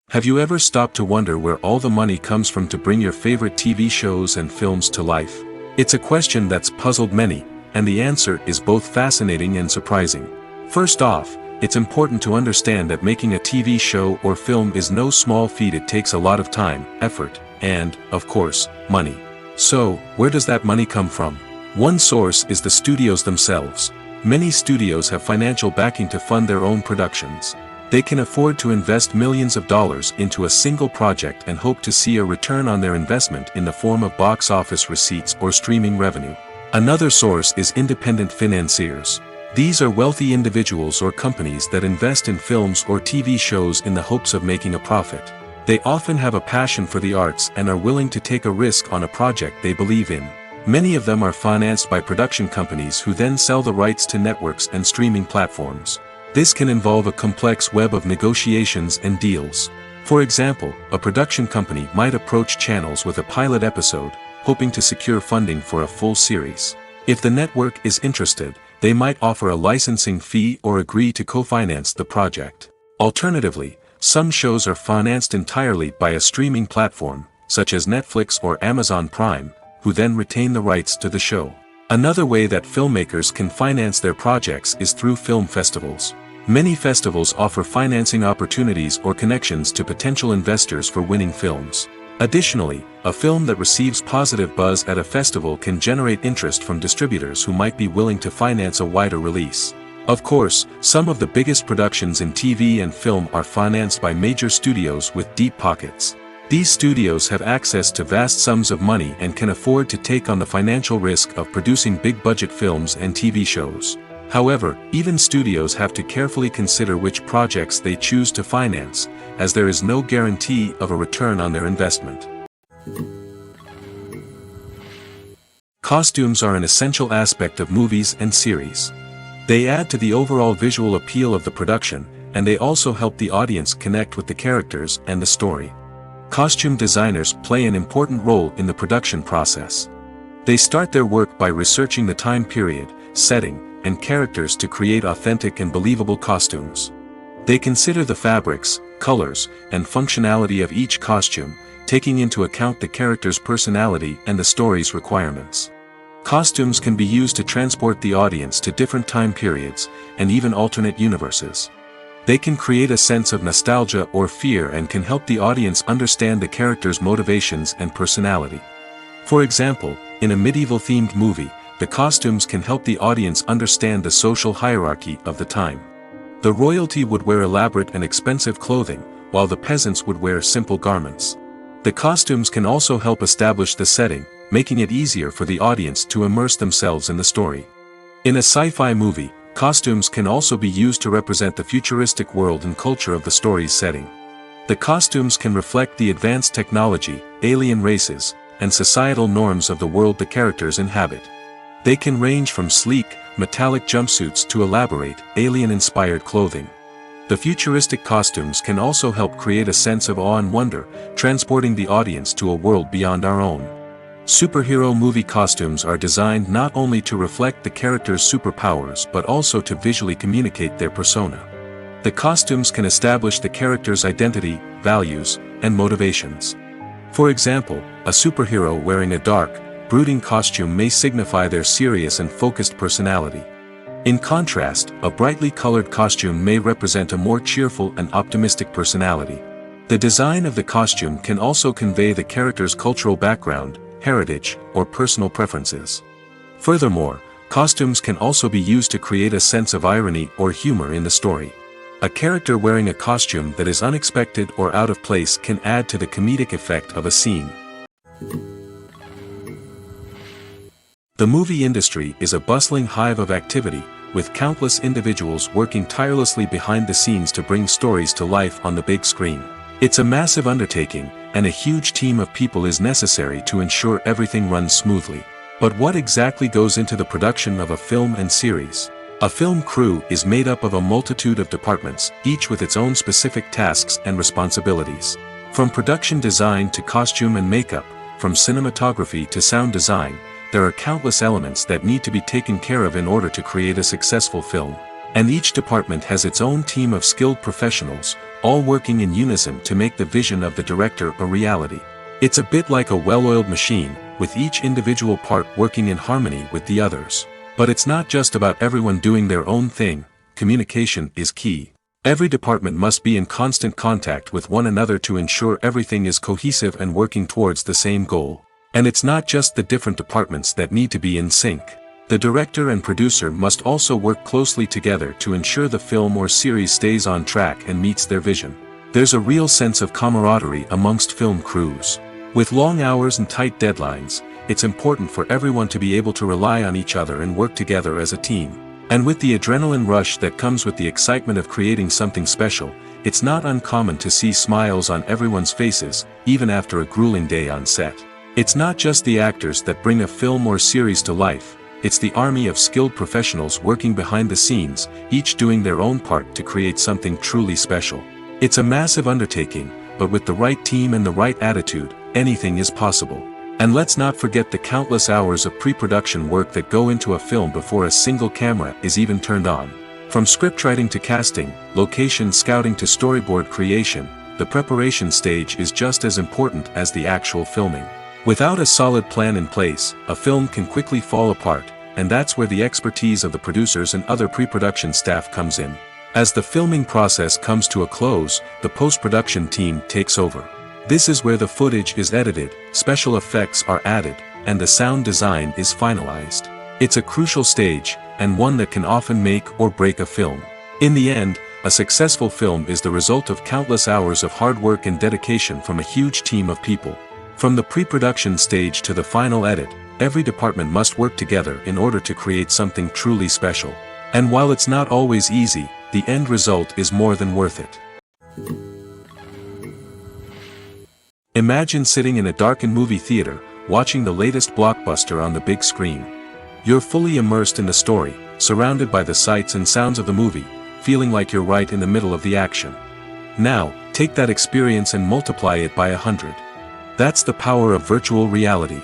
Have you ever stopped to wonder where all the money comes from to bring your favorite TV shows and films to life? It's a question that's puzzled many, and the answer is both fascinating and surprising. First off, it's important to understand that making a TV show or film is no small feat. It takes a lot of time, effort, and, of course, money. So, where does that money come from? One source is the studios themselves. Many studios have financial backing to fund their own productions. They can afford to invest millions of dollars into a single project and hope to see a return on their investment in the form of box office receipts or streaming revenue. Another source is independent financiers. These are wealthy individuals or companies that invest in films or TV shows in the hopes of making a profit. They often have a passion for the arts and are willing to take a risk on a project they believe in. Many of them are financed by production companies who then sell the rights to networks and streaming platforms. This can involve a complex web of negotiations and deals. For example, a production company might approach channels with a pilot episode, hoping to secure funding for a full series. If the network is interested, they might offer a licensing fee or agree to co-finance the project. Alternatively, some shows are financed entirely by a streaming platform, such as Netflix or Amazon Prime, who then retain the rights to the show. Another way that filmmakers can finance their projects is through film festivals. Many festivals offer financing opportunities or connections to potential investors for winning films. Additionally, a film that receives positive buzz at a festival can generate interest from distributors who might be willing to finance a wider release. Of course, some of the biggest productions in TV and film are financed by major studios with deep pockets. These studios have access to vast sums of money and can afford to take on the financial risk of producing big-budget films and TV shows. However, even studios have to carefully consider which projects they choose to finance, as there is no guarantee of a return on their investment. Costumes are an essential aspect of movies and series. They add to the overall visual appeal of the production, and they also help the audience connect with the characters and the story. Costume designers play an important role in the production process. They start their work by researching the time period, setting, and characters to create authentic and believable costumes. They consider the fabrics, colors, and functionality of each costume, taking into account the character's personality and the story's requirements. Costumes can be used to transport the audience to different time periods, and even alternate universes. They can create a sense of nostalgia or fear and can help the audience understand the character's motivations and personality. For example, in a medieval-themed movie, the costumes can help the audience understand the social hierarchy of the time. The royalty would wear elaborate and expensive clothing, while the peasants would wear simple garments. The costumes can also help establish the setting, making it easier for the audience to immerse themselves in the story. In a sci-fi movie, costumes can also be used to represent the futuristic world and culture of the story's setting. The costumes can reflect the advanced technology, alien races, and societal norms of the world the characters inhabit. They can range from sleek, metallic jumpsuits to elaborate, alien-inspired clothing. The futuristic costumes can also help create a sense of awe and wonder, transporting the audience to a world beyond our own. Superhero movie costumes are designed not only to reflect the character's superpowers but also to visually communicate their persona. The costumes can establish the character's identity, values, and motivations. For example, a superhero wearing a dark, brooding costume may signify their serious and focused personality. In contrast, a brightly colored costume may represent a more cheerful and optimistic personality. The design of the costume can also convey the character's cultural background, heritage, or personal preferences. Furthermore, costumes can also be used to create a sense of irony or humor in the story. A character wearing a costume that is unexpected or out of place can add to the comedic effect of a scene. The movie industry is a bustling hive of activity, with countless individuals working tirelessly behind the scenes to bring stories to life on the big screen. It's a massive undertaking, and a huge team of people is necessary to ensure everything runs smoothly. But what exactly goes into the production of a film and series? A film crew is made up of a multitude of departments, each with its own specific tasks and responsibilities. From production design to costume and makeup, from cinematography to sound design, there are countless elements that need to be taken care of in order to create a successful film. And each department has its own team of skilled professionals, all working in unison to make the vision of the director a reality. It's a bit like a well-oiled machine, with each individual part working in harmony with the others. But it's not just about everyone doing their own thing. Communication is key. Every department must be in constant contact with one another to ensure everything is cohesive and working towards the same goal. And it's not just the different departments that need to be in sync. The director and producer must also work closely together to ensure the film or series stays on track and meets their vision. There's a real sense of camaraderie amongst film crews. With long hours and tight deadlines, it's important for everyone to be able to rely on each other and work together as a team. And with the adrenaline rush that comes with the excitement of creating something special, it's not uncommon to see smiles on everyone's faces, even after a grueling day on set. It's not just the actors that bring a film or series to life, it's the army of skilled professionals working behind the scenes, each doing their own part to create something truly special. It's a massive undertaking, but with the right team and the right attitude, anything is possible. And let's not forget the countless hours of pre-production work that go into a film before a single camera is even turned on. From scriptwriting to casting, location scouting to storyboard creation, the preparation stage is just as important as the actual filming. Without a solid plan in place, a film can quickly fall apart, and that's where the expertise of the producers and other pre-production staff comes in. As the filming process comes to a close, the post-production team takes over. This is where the footage is edited, special effects are added, and the sound design is finalized. It's a crucial stage, and one that can often make or break a film. In the end, a successful film is the result of countless hours of hard work and dedication from a huge team of people. From the pre-production stage to the final edit, every department must work together in order to create something truly special. And while it's not always easy, the end result is more than worth it. Imagine sitting in a darkened movie theater, watching the latest blockbuster on the big screen. You're fully immersed in the story, surrounded by the sights and sounds of the movie, feeling like you're right in the middle of the action. Now, take that experience and multiply it by 100. That's the power of virtual reality.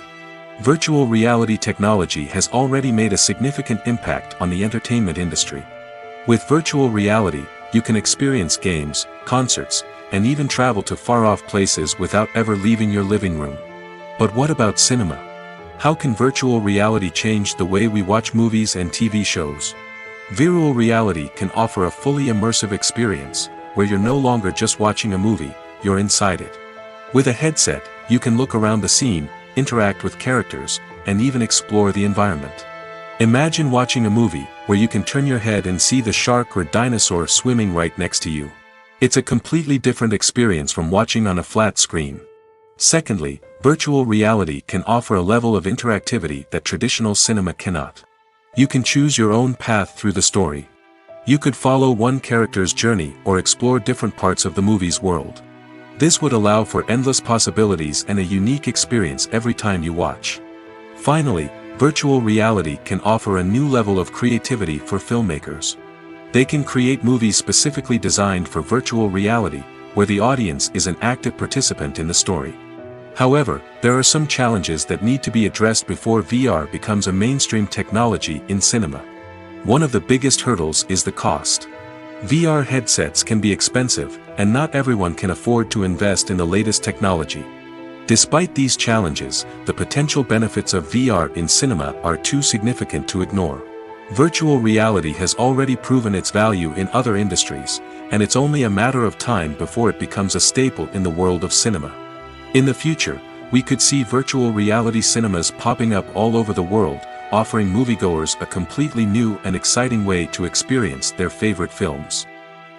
Virtual reality technology has already made a significant impact on the entertainment industry. With virtual reality, you can experience games, concerts, and even travel to far-off places without ever leaving your living room. But what about cinema? How can virtual reality change the way we watch movies and TV shows? Virtual reality can offer a fully immersive experience, where you're no longer just watching a movie, you're inside it. With a headset, you can look around the scene, interact with characters, and even explore the environment. Imagine watching a movie, where you can turn your head and see the shark or dinosaur swimming right next to you. It's a completely different experience from watching on a flat screen. Secondly, virtual reality can offer a level of interactivity that traditional cinema cannot. You can choose your own path through the story. You could follow one character's journey or explore different parts of the movie's world. This would allow for endless possibilities and a unique experience every time you watch. Finally, virtual reality can offer a new level of creativity for filmmakers. They can create movies specifically designed for virtual reality, where the audience is an active participant in the story. However, there are some challenges that need to be addressed before VR becomes a mainstream technology in cinema. One of the biggest hurdles is the cost. VR headsets can be expensive, and not everyone can afford to invest in the latest technology. Despite these challenges, the potential benefits of VR in cinema are too significant to ignore. Virtual reality has already proven its value in other industries, and it's only a matter of time before it becomes a staple in the world of cinema. In the future, we could see virtual reality cinemas popping up all over the world, offering moviegoers a completely new and exciting way to experience their favorite films.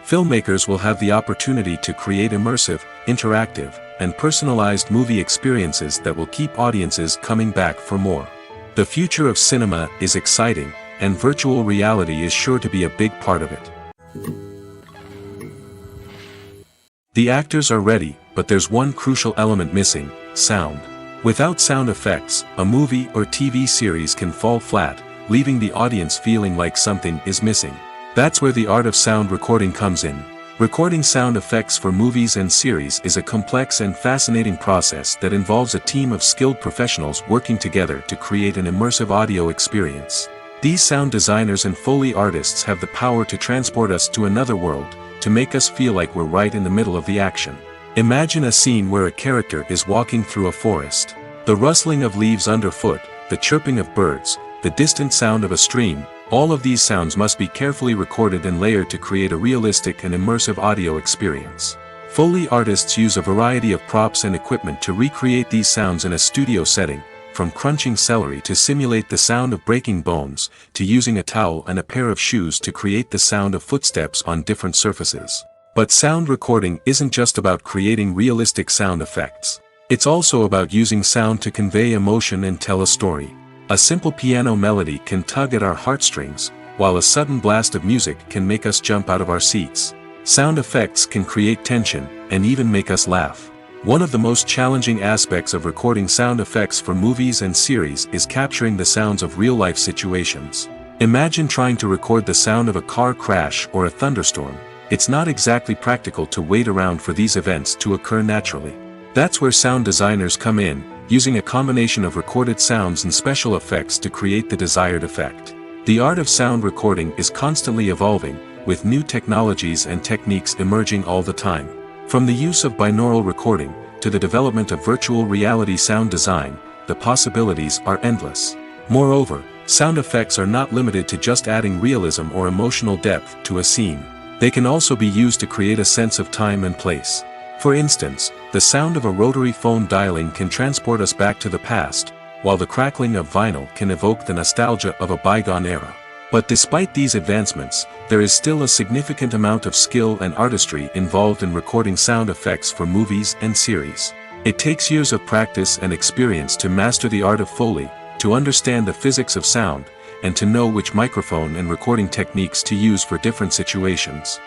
Filmmakers will have the opportunity to create immersive, interactive, and personalized movie experiences that will keep audiences coming back for more. The future of cinema is exciting, and virtual reality is sure to be a big part of it. The actors are ready, but there's one crucial element missing: sound. Without sound effects, a movie or TV series can fall flat, leaving the audience feeling like something is missing. That's where the art of sound recording comes in. Recording sound effects for movies and series is a complex and fascinating process that involves a team of skilled professionals working together to create an immersive audio experience. These sound designers and Foley artists have the power to transport us to another world, to make us feel like we're right in the middle of the action. Imagine a scene where a character is walking through a forest. The rustling of leaves underfoot, the chirping of birds, the distant sound of a stream, all of these sounds must be carefully recorded and layered to create a realistic and immersive audio experience. Foley artists use a variety of props and equipment to recreate these sounds in a studio setting, from crunching celery to simulate the sound of breaking bones, to using a towel and a pair of shoes to create the sound of footsteps on different surfaces. But sound recording isn't just about creating realistic sound effects. It's also about using sound to convey emotion and tell a story. A simple piano melody can tug at our heartstrings, while a sudden blast of music can make us jump out of our seats. Sound effects can create tension, and even make us laugh. One of the most challenging aspects of recording sound effects for movies and series is capturing the sounds of real-life situations. Imagine trying to record the sound of a car crash or a thunderstorm. It's not exactly practical to wait around for these events to occur naturally. That's where sound designers come in, using a combination of recorded sounds and special effects to create the desired effect. The art of sound recording is constantly evolving, with new technologies and techniques emerging all the time. From the use of binaural recording, to the development of virtual reality sound design, the possibilities are endless. Moreover, sound effects are not limited to just adding realism or emotional depth to a scene. They can also be used to create a sense of time and place. For instance, the sound of a rotary phone dialing can transport us back to the past, while the crackling of vinyl can evoke the nostalgia of a bygone era. But despite these advancements, there is still a significant amount of skill and artistry involved in recording sound effects for movies and series. It takes years of practice and experience to master the art of Foley, to understand the physics of sound, and to know which microphone and recording techniques to use for different situations.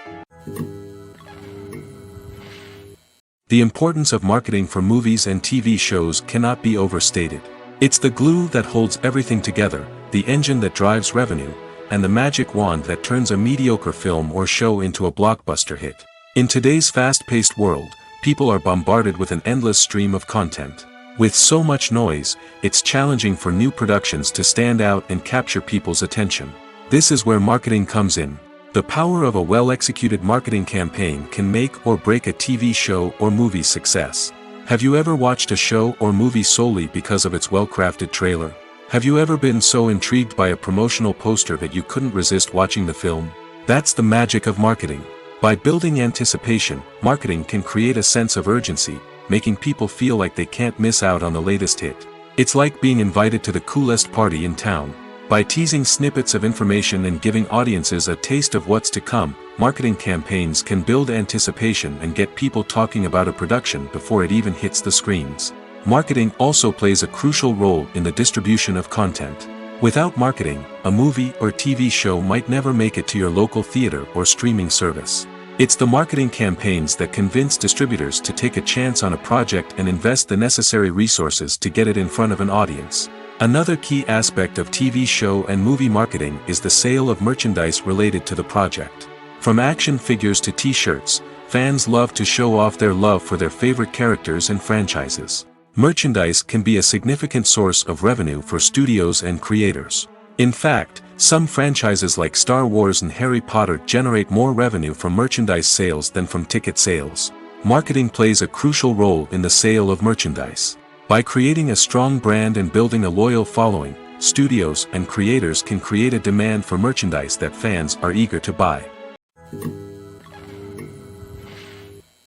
The importance of marketing for movies and TV shows cannot be overstated. It's the glue that holds everything together, the engine that drives revenue, and the magic wand that turns a mediocre film or show into a blockbuster hit. In today's fast-paced world, people are bombarded with an endless stream of content. With so much noise, it's challenging for new productions to stand out and capture people's attention. This is where marketing comes in. The power of a well-executed marketing campaign can make or break a TV show or movie's success. Have you ever watched a show or movie solely because of its well-crafted trailer? Have you ever been so intrigued by a promotional poster that you couldn't resist watching the film? That's the magic of marketing. By building anticipation, marketing can create a sense of urgency, making people feel like they can't miss out on the latest hit. It's like being invited to the coolest party in town. By teasing snippets of information and giving audiences a taste of what's to come, marketing campaigns can build anticipation and get people talking about a production before it even hits the screens. Marketing also plays a crucial role in the distribution of content. Without marketing, a movie or TV show might never make it to your local theater or streaming service. It's the marketing campaigns that convince distributors to take a chance on a project and invest the necessary resources to get it in front of an audience. Another key aspect of TV show and movie marketing is the sale of merchandise related to the project. From action figures to t-shirts, fans love to show off their love for their favorite characters and franchises. Merchandise can be a significant source of revenue for studios and creators. In fact, some franchises like Star Wars and Harry Potter generate more revenue from merchandise sales than from ticket sales. marketing plays a crucial role in the sale of merchandise. By creating a strong brand and building a loyal following, studios and creators can create a demand for merchandise that fans are eager to buy.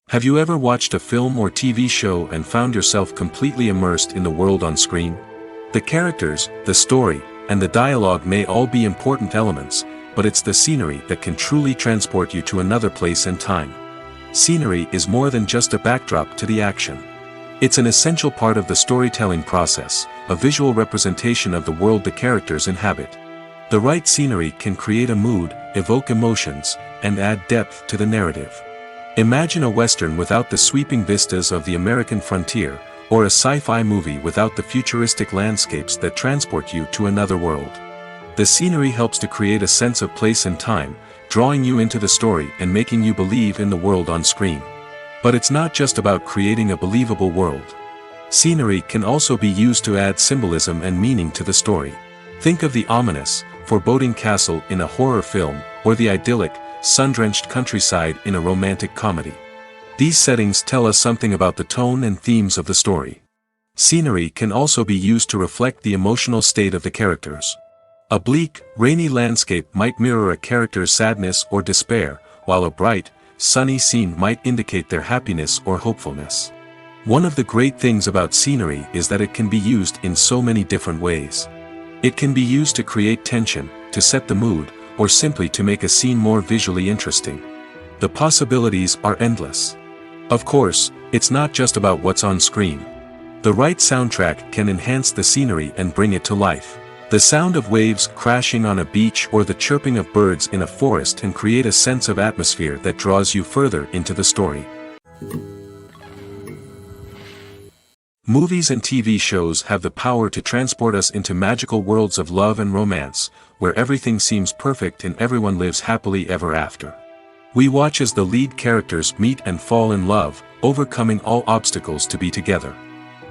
Have you ever watched a film or TV show and found yourself completely immersed in the world on screen? The characters, the story, and the dialogue may all be important elements, but it's the scenery that can truly transport you to another place and time. Scenery is more than just a backdrop to the action. It's an essential part of the storytelling process, a visual representation of the world the characters inhabit. The right scenery can create a mood, evoke emotions, and add depth to the narrative. Imagine a Western without the sweeping vistas of the American frontier, or a sci-fi movie without the futuristic landscapes that transport you to another world. The scenery helps to create a sense of place and time, drawing you into the story and making you believe in the world on screen. But it's not just about creating a believable world. Scenery can also be used to add symbolism and meaning to the story. Think of the ominous, foreboding castle in a horror film, or the idyllic, sun-drenched countryside in a romantic comedy. These settings tell us something about the tone and themes of the story. Scenery can also be used to reflect the emotional state of the characters. A bleak, rainy landscape might mirror a character's sadness or despair, while a bright, sunny scene might indicate their happiness or hopefulness. One of the great things about scenery is that it can be used in so many different ways. It can be used to create tension, to set the mood, or simply to make a scene more visually interesting. The possibilities are endless. Of course, it's not just about what's on screen. The right soundtrack can enhance the scenery and bring it to life. The sound of waves crashing on a beach or the chirping of birds in a forest can create a sense of atmosphere that draws you further into the story. Movies and TV shows have the power to transport us into magical worlds of love and romance, where everything seems perfect and everyone lives happily ever after. We watch as the lead characters meet and fall in love, overcoming all obstacles to be together.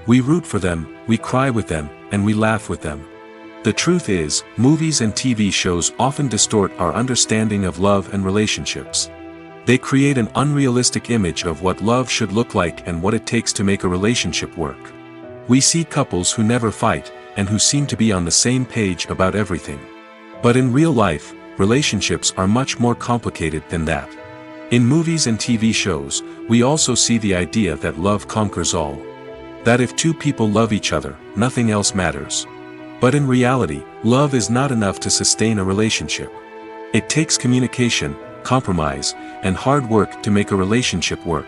We root for them, we cry with them, and we laugh with them. The truth is, movies and TV shows often distort our understanding of love and relationships. They create an unrealistic image of what love should look like and what it takes to make a relationship work. We see couples who never fight, and who seem to be on the same page about everything. But in real life, relationships are much more complicated than that. In movies and TV shows, we also see the idea that love conquers all. That if two people love each other, nothing else matters. But in reality, love is not enough to sustain a relationship. It takes communication, compromise, and hard work to make a relationship work.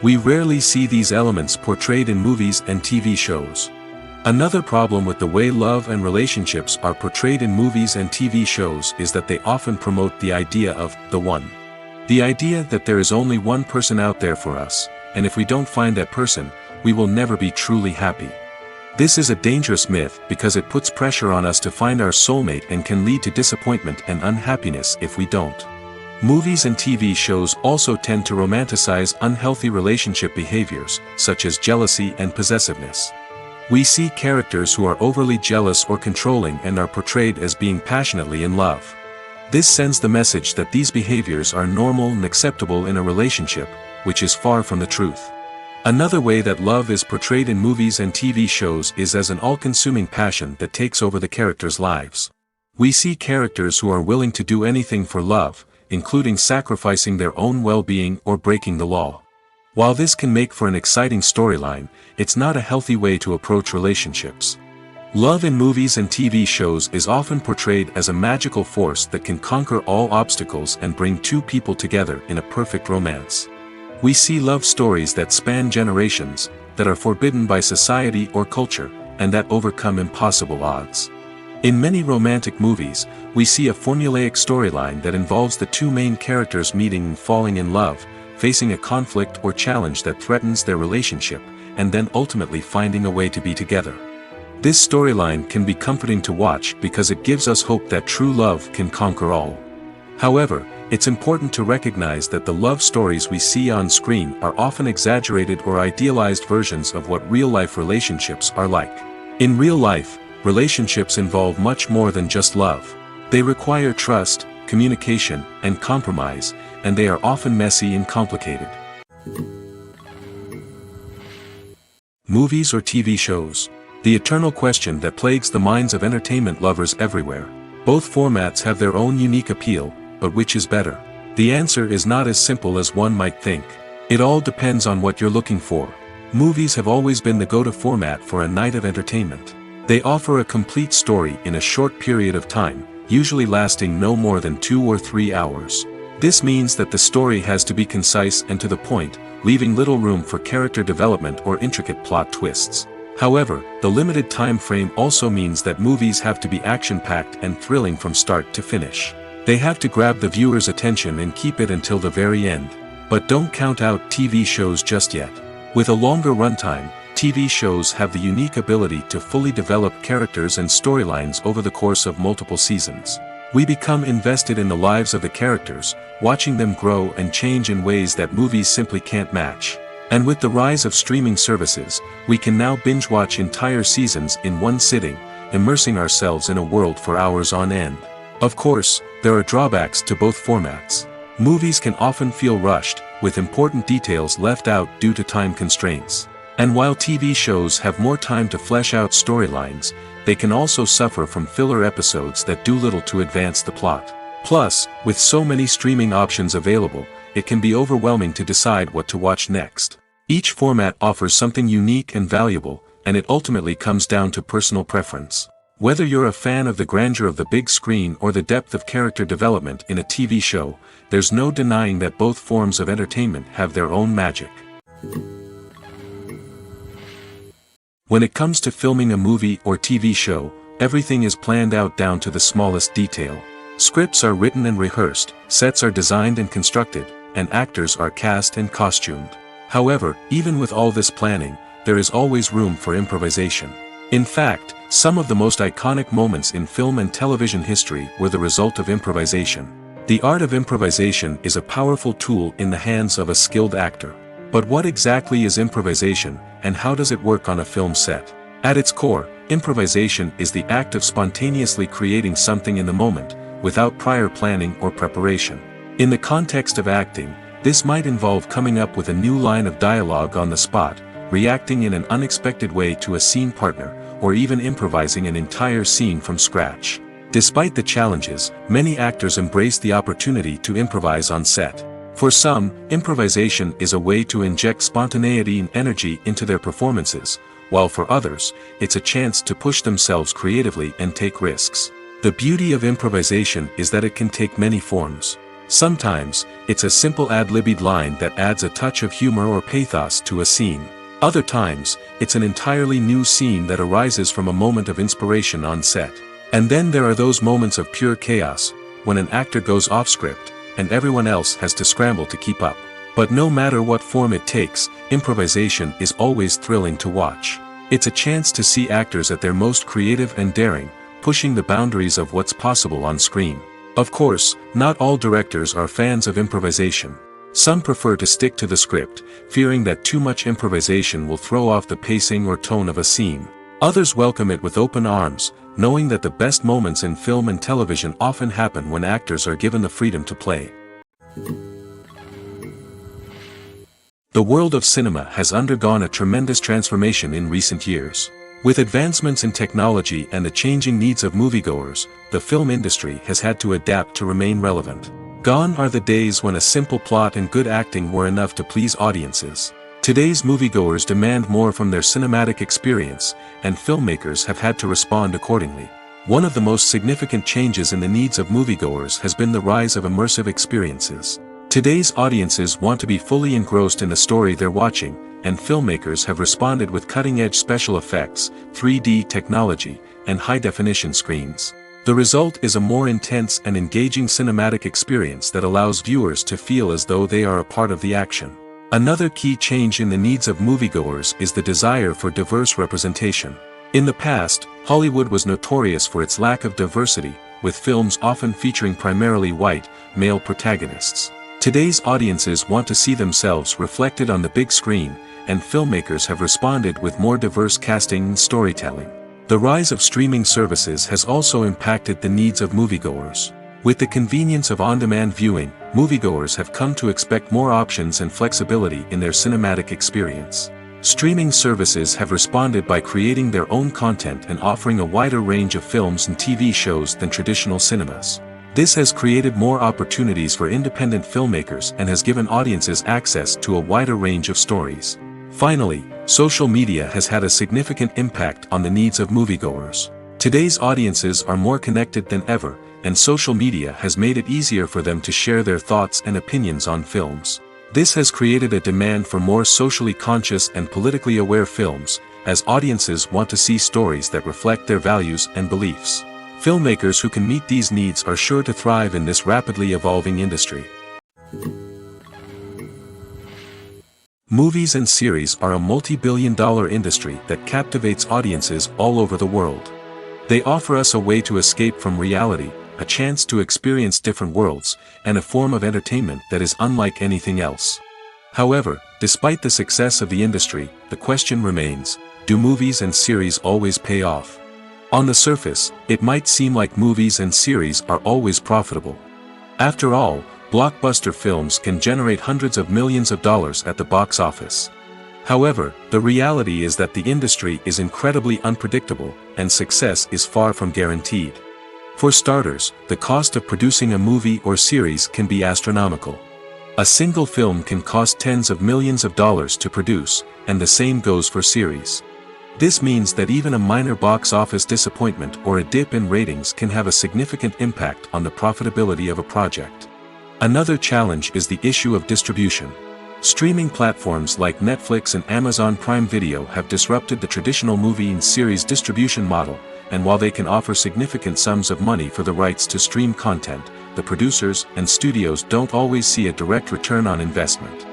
We rarely see these elements portrayed in movies and TV shows. Another problem with the way love and relationships are portrayed in movies and TV shows is that they often promote the idea of the one. The idea that there is only one person out there for us, and if we don't find that person, we will never be truly happy. This is a dangerous myth because it puts pressure on us to find our soulmate and can lead to disappointment and unhappiness if we don't. Movies and TV shows also tend to romanticize unhealthy relationship behaviors, such as jealousy and possessiveness. We see characters who are overly jealous or controlling and are portrayed as being passionately in love. This sends the message that these behaviors are normal and acceptable in a relationship, which is far from the truth. Another way that love is portrayed in movies and TV shows is as an all-consuming passion that takes over the characters' lives. We see characters who are willing to do anything for love, including sacrificing their own well-being or breaking the law. While this can make for an exciting storyline, it's not a healthy way to approach relationships. Love in movies and TV shows is often portrayed as a magical force that can conquer all obstacles and bring two people together in a perfect romance. We see love stories that span generations, that are forbidden by society or culture, and that overcome impossible odds. In many romantic movies, we see a formulaic storyline that involves the two main characters meeting and falling in love, facing a conflict or challenge that threatens their relationship, and then ultimately finding a way to be together. This storyline can be comforting to watch because it gives us hope that true love can conquer all. However, it's important to recognize that the love stories we see on screen are often exaggerated or idealized versions of what real-life relationships are like. In real life, relationships involve much more than just love. They require trust, communication, and compromise, and they are often messy and complicated. Movies or TV shows? The eternal question that plagues the minds of entertainment lovers everywhere. Both formats have their own unique appeal, but which is better? The answer is not as simple as one might think. It all depends on what you're looking for. Movies have always been the go-to format for a night of entertainment. They offer a complete story in a short period of time, usually lasting no more than 2 or 3 hours. This means that the story has to be concise and to the point, leaving little room for character development or intricate plot twists. However, the limited time frame also means that movies have to be action-packed and thrilling from start to finish. They have to grab the viewer's attention and keep it until the very end. But don't count out TV shows just yet. With a longer runtime, TV shows have the unique ability to fully develop characters and storylines over the course of multiple seasons. We become invested in the lives of the characters, watching them grow and change in ways that movies simply can't match. And with the rise of streaming services, we can now binge-watch entire seasons in one sitting, immersing ourselves in a world for hours on end. Of course, there are drawbacks to both formats. Movies can often feel rushed, with important details left out due to time constraints. And while TV shows have more time to flesh out storylines, they can also suffer from filler episodes that do little to advance the plot. Plus, with so many streaming options available, it can be overwhelming to decide what to watch next. Each format offers something unique and valuable, and it ultimately comes down to personal preference. Whether you're a fan of the grandeur of the big screen or the depth of character development in a TV show, there's no denying that both forms of entertainment have their own magic. When it comes to filming a movie or TV show, everything is planned out down to the smallest detail. Scripts are written and rehearsed, sets are designed and constructed, and actors are cast and costumed. However, even with all this planning, there is always room for improvisation. In fact, some of the most iconic moments in film and television history were the result of improvisation. The art of improvisation is a powerful tool in the hands of a skilled actor. But what exactly is improvisation, and how does it work on a film set? At its core, improvisation is the act of spontaneously creating something in the moment, without prior planning or preparation. In the context of acting, this might involve coming up with a new line of dialogue on the spot, reacting in an unexpected way to a scene partner, or even improvising an entire scene from scratch. Despite the challenges, many actors embrace the opportunity to improvise on set. For some, improvisation is a way to inject spontaneity and energy into their performances, while for others, it's a chance to push themselves creatively and take risks. The beauty of improvisation is that it can take many forms. Sometimes, it's a simple ad-libbed line that adds a touch of humor or pathos to a scene. Other times, it's an entirely new scene that arises from a moment of inspiration on set. And then there are those moments of pure chaos, when an actor goes off script, and everyone else has to scramble to keep up. But no matter what form it takes, improvisation is always thrilling to watch. It's a chance to see actors at their most creative and daring, pushing the boundaries of what's possible on screen. Of course, not all directors are fans of improvisation. Some prefer to stick to the script, fearing that too much improvisation will throw off the pacing or tone of a scene. Others welcome it with open arms, knowing that the best moments in film and television often happen when actors are given the freedom to play. The world of cinema has undergone a tremendous transformation in recent years. With advancements in technology and the changing needs of moviegoers, the film industry has had to adapt to remain relevant. Gone are the days when a simple plot and good acting were enough to please audiences. Today's moviegoers demand more from their cinematic experience, and filmmakers have had to respond accordingly. One of the most significant changes in the needs of moviegoers has been the rise of immersive experiences. Today's audiences want to be fully engrossed in the story they're watching, and filmmakers have responded with cutting-edge special effects, 3D technology, and high-definition screens. The result is a more intense and engaging cinematic experience that allows viewers to feel as though they are a part of the action. Another key change in the needs of moviegoers is the desire for diverse representation. In the past, Hollywood was notorious for its lack of diversity, with films often featuring primarily white, male protagonists. Today's audiences want to see themselves reflected on the big screen, and filmmakers have responded with more diverse casting and storytelling. The rise of streaming services has also impacted the needs of moviegoers. With the convenience of on-demand viewing, moviegoers have come to expect more options and flexibility in their cinematic experience. Streaming services have responded by creating their own content and offering a wider range of films and TV shows than traditional cinemas. This has created more opportunities for independent filmmakers and has given audiences access to a wider range of stories. Finally, social media has had a significant impact on the needs of moviegoers. Today's audiences are more connected than ever, and social media has made it easier for them to share their thoughts and opinions on films. This has created a demand for more socially conscious and politically aware films, as audiences want to see stories that reflect their values and beliefs. Filmmakers who can meet these needs are sure to thrive in this rapidly evolving industry. Movies and series are a multi-billion-dollar industry that captivates audiences all over the world. They offer us a way to escape from reality, a chance to experience different worlds, and a form of entertainment that is unlike anything else. However, despite the success of the industry, the question remains, do movies and series always pay off? On the surface, it might seem like movies and series are always profitable. After all, blockbuster films can generate hundreds of millions of dollars at the box office. However, the reality is that the industry is incredibly unpredictable, and success is far from guaranteed. For starters, the cost of producing a movie or series can be astronomical. A single film can cost tens of millions of dollars to produce, and the same goes for series. This means that even a minor box office disappointment or a dip in ratings can have a significant impact on the profitability of a project. Another challenge is the issue of distribution. Streaming platforms like Netflix and Amazon Prime Video have disrupted the traditional movie and series distribution model, and while they can offer significant sums of money for the rights to stream content, the producers and studios don't always see a direct return on investment.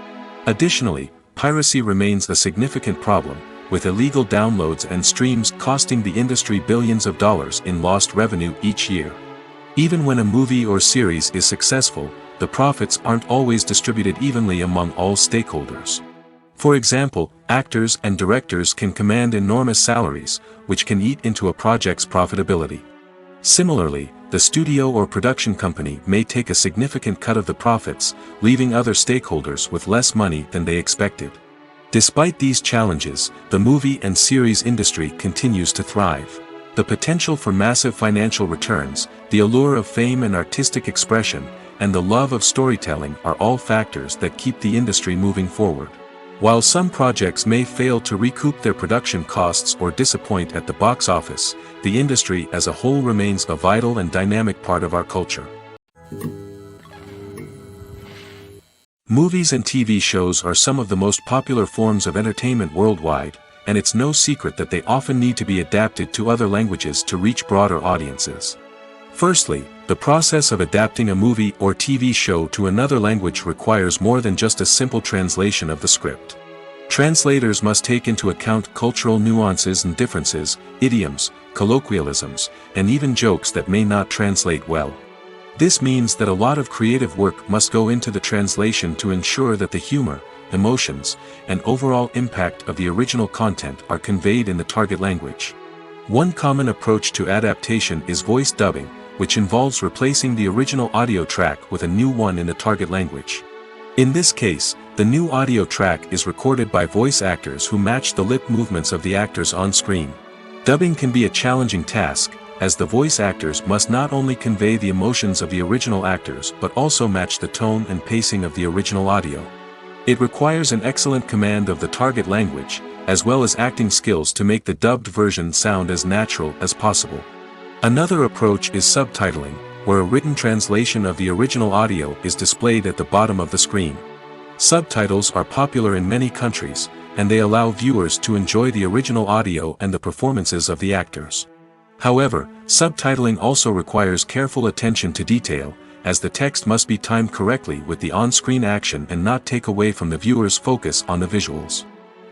Additionally, piracy remains a significant problem, with illegal downloads and streams costing the industry billions of dollars in lost revenue each year. Even when a movie or series is successful, the profits aren't always distributed evenly among all stakeholders. For example, actors and directors can command enormous salaries, which can eat into a project's profitability. Similarly, the studio or production company may take a significant cut of the profits, leaving other stakeholders with less money than they expected. Despite these challenges, the movie and series industry continues to thrive. The potential for massive financial returns, the allure of fame and artistic expression, and the love of storytelling are all factors that keep the industry moving forward. While some projects may fail to recoup their production costs or disappoint at the box office, the industry as a whole remains a vital and dynamic part of our culture. Movies and TV shows are some of the most popular forms of entertainment worldwide, and it's no secret that they often need to be adapted to other languages to reach broader audiences. Firstly, the process of adapting a movie or TV show to another language requires more than just a simple translation of the script. Translators must take into account cultural nuances and differences, idioms, colloquialisms, and even jokes that may not translate well. This means that a lot of creative work must go into the translation to ensure that the humor, emotions, and overall impact of the original content are conveyed in the target language. One common approach to adaptation is voice dubbing, which involves replacing the original audio track with a new one in the target language. In this case, the new audio track is recorded by voice actors who match the lip movements of the actors on screen. Dubbing can be a challenging task, as the voice actors must not only convey the emotions of the original actors but also match the tone and pacing of the original audio. It requires an excellent command of the target language, as well as acting skills to make the dubbed version sound as natural as possible. Another approach is subtitling, where a written translation of the original audio is displayed at the bottom of the screen. Subtitles are popular in many countries, and they allow viewers to enjoy the original audio and the performances of the actors. However, subtitling also requires careful attention to detail, as the text must be timed correctly with the on-screen action and not take away from the viewer's focus on the visuals.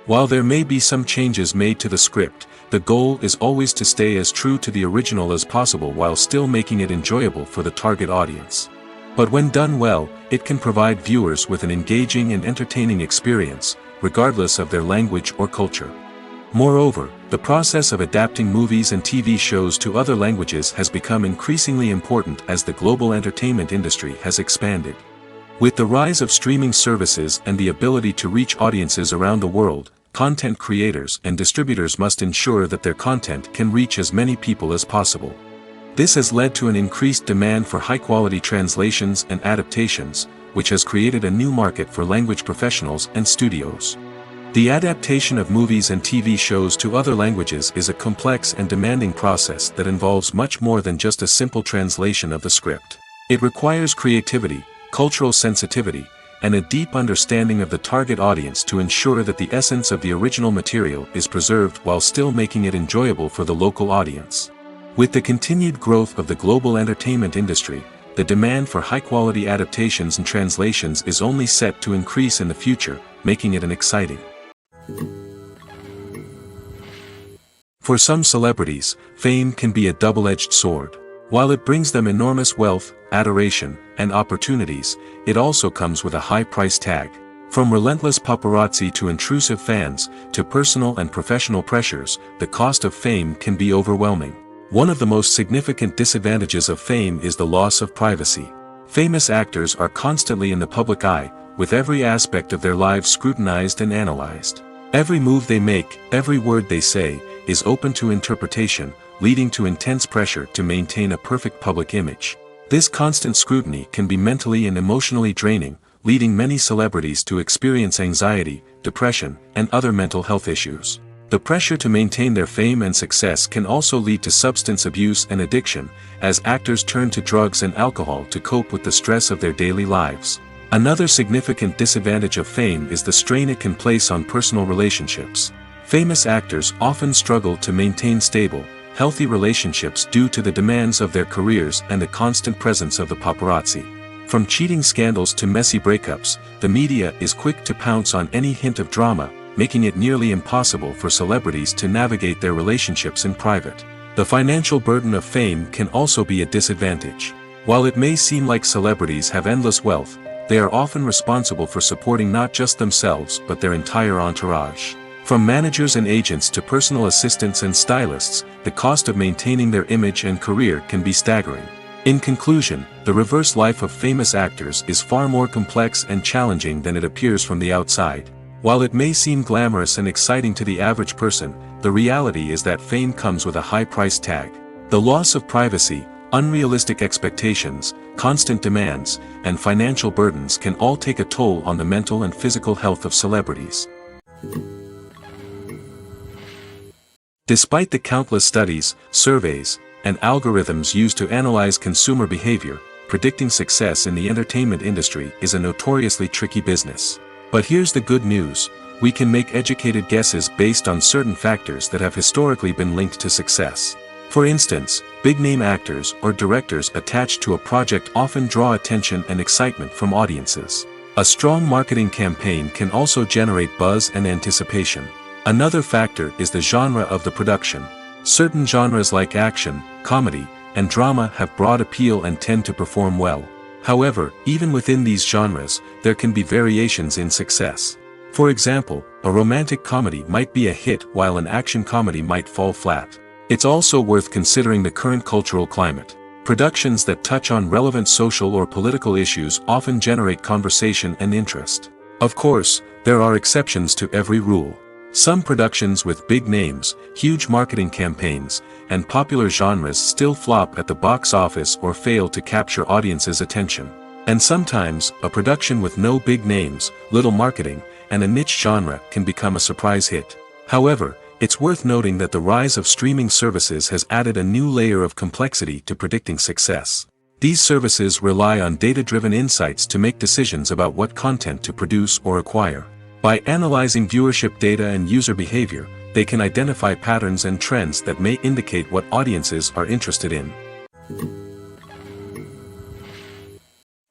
While there may be some changes made to the script, the goal is always to stay as true to the original as possible while still making it enjoyable for the target audience. But when done well, it can provide viewers with an engaging and entertaining experience, regardless of their language or culture. Moreover, the process of adapting movies and TV shows to other languages has become increasingly important as the global entertainment industry has expanded. With the rise of streaming services and the ability to reach audiences around the world, content creators and distributors must ensure that their content can reach as many people as possible. This has led to an increased demand for high-quality translations and adaptations, which has created a new market for language professionals and studios. The adaptation of movies and TV shows to other languages is a complex and demanding process that involves much more than just a simple translation of the script. It requires creativity, cultural sensitivity, and a deep understanding of the target audience to ensure that the essence of the original material is preserved while still making it enjoyable for the local audience. With the continued growth of the global entertainment industry, the demand for high-quality adaptations and translations is only set to increase in the future, making it an exciting. For some celebrities, fame can be a double-edged sword. While it brings them enormous wealth, adoration, and opportunities, it also comes with a high price tag. From relentless paparazzi to intrusive fans, to personal and professional pressures, the cost of fame can be overwhelming. One of the most significant disadvantages of fame is the loss of privacy. Famous actors are constantly in the public eye, with every aspect of their lives scrutinized and analyzed. Every move they make, every word they say, is open to interpretation, leading to intense pressure to maintain a perfect public image. This constant scrutiny can be mentally and emotionally draining, leading many celebrities to experience anxiety, depression, and other mental health issues. The pressure to maintain their fame and success can also lead to substance abuse and addiction, as actors turn to drugs and alcohol to cope with the stress of their daily lives. Another significant disadvantage of fame is the strain it can place on personal relationships. Famous actors often struggle to maintain stable, healthy relationships due to the demands of their careers and the constant presence of the paparazzi. From cheating scandals to messy breakups, the media is quick to pounce on any hint of drama, making it nearly impossible for celebrities to navigate their relationships in private. The financial burden of fame can also be a disadvantage. While it may seem like celebrities have endless wealth, they are often responsible for supporting not just themselves but their entire entourage. From managers and agents to personal assistants and stylists, the cost of maintaining their image and career can be staggering. In conclusion, the reverse life of famous actors is far more complex and challenging than it appears from the outside. While it may seem glamorous and exciting to the average person, the reality is that fame comes with a high price tag. The loss of privacy, unrealistic expectations, constant demands, and financial burdens can all take a toll on the mental and physical health of celebrities. Despite the countless studies, surveys, and algorithms used to analyze consumer behavior, predicting success in the entertainment industry is a notoriously tricky business. But here's the good news: we can make educated guesses based on certain factors that have historically been linked to success. For instance, big-name actors or directors attached to a project often draw attention and excitement from audiences. A strong marketing campaign can also generate buzz and anticipation. Another factor is the genre of the production. Certain genres like action, comedy, and drama have broad appeal and tend to perform well. However, even within these genres, there can be variations in success. For example, a romantic comedy might be a hit while an action comedy might fall flat. It's also worth considering the current cultural climate. Productions that touch on relevant social or political issues often generate conversation and interest. Of course, there are exceptions to every rule. Some productions with big names, huge marketing campaigns, and popular genres still flop at the box office or fail to capture audiences' attention. And sometimes, a production with no big names, little marketing, and a niche genre can become a surprise hit. However, it's worth noting that the rise of streaming services has added a new layer of complexity to predicting success. These services rely on data-driven insights to make decisions about what content to produce or acquire. By analyzing viewership data and user behavior, they can identify patterns and trends that may indicate what audiences are interested in.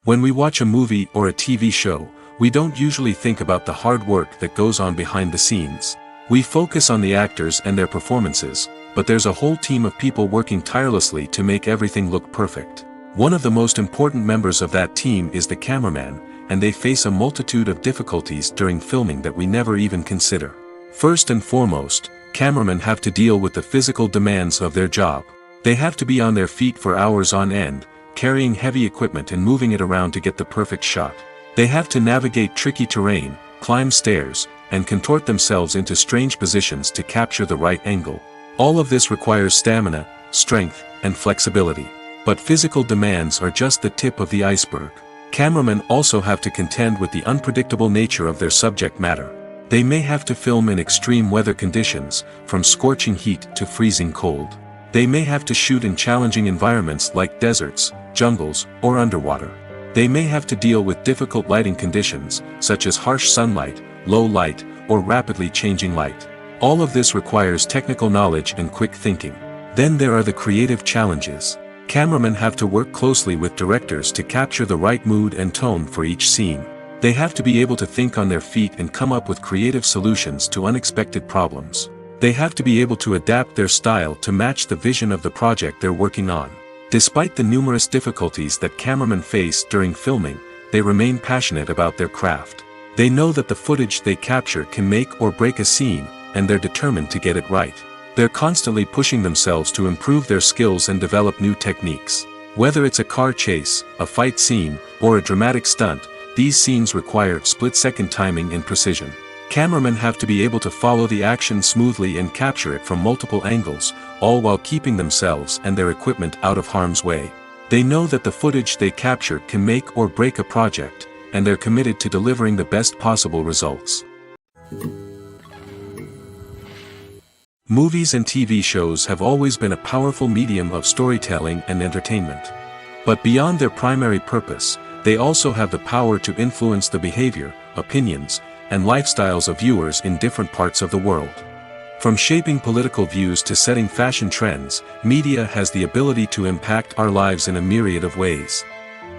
When we watch a movie or a TV show, we don't usually think about the hard work that goes on behind the scenes. We focus on the actors and their performances, but there's a whole team of people working tirelessly to make everything look perfect. One of the most important members of that team is the cameraman, and they face a multitude of difficulties during filming that we never even consider. First and foremost, cameramen have to deal with the physical demands of their job. They have to be on their feet for hours on end, carrying heavy equipment and moving it around to get the perfect shot. They have to navigate tricky terrain, climb stairs, and contort themselves into strange positions to capture the right angle. All of this requires stamina, strength, and flexibility. But physical demands are just the tip of the iceberg. Cameramen also have to contend with the unpredictable nature of their subject matter. They may have to film in extreme weather conditions, from scorching heat to freezing cold. They may have to shoot in challenging environments like deserts, jungles, or underwater. They may have to deal with difficult lighting conditions, such as harsh sunlight, low light, or rapidly changing light. All of this requires technical knowledge and quick thinking. Then there are the creative challenges. Cameramen have to work closely with directors to capture the right mood and tone for each scene. They have to be able to think on their feet and come up with creative solutions to unexpected problems. They have to be able to adapt their style to match the vision of the project they're working on. Despite the numerous difficulties that cameramen face during filming, they remain passionate about their craft. They know that the footage they capture can make or break a scene, and they're determined to get it right. They're constantly pushing themselves to improve their skills and develop new techniques. Whether it's a car chase, a fight scene, or a dramatic stunt, these scenes require split-second timing and precision. Cameramen have to be able to follow the action smoothly and capture it from multiple angles, all while keeping themselves and their equipment out of harm's way. They know that the footage they capture can make or break a project, and they're committed to delivering the best possible results. Movies and TV shows have always been a powerful medium of storytelling and entertainment. But beyond their primary purpose, they also have the power to influence the behavior, opinions, and lifestyles of viewers in different parts of the world. From shaping political views to setting fashion trends, media has the ability to impact our lives in a myriad of ways.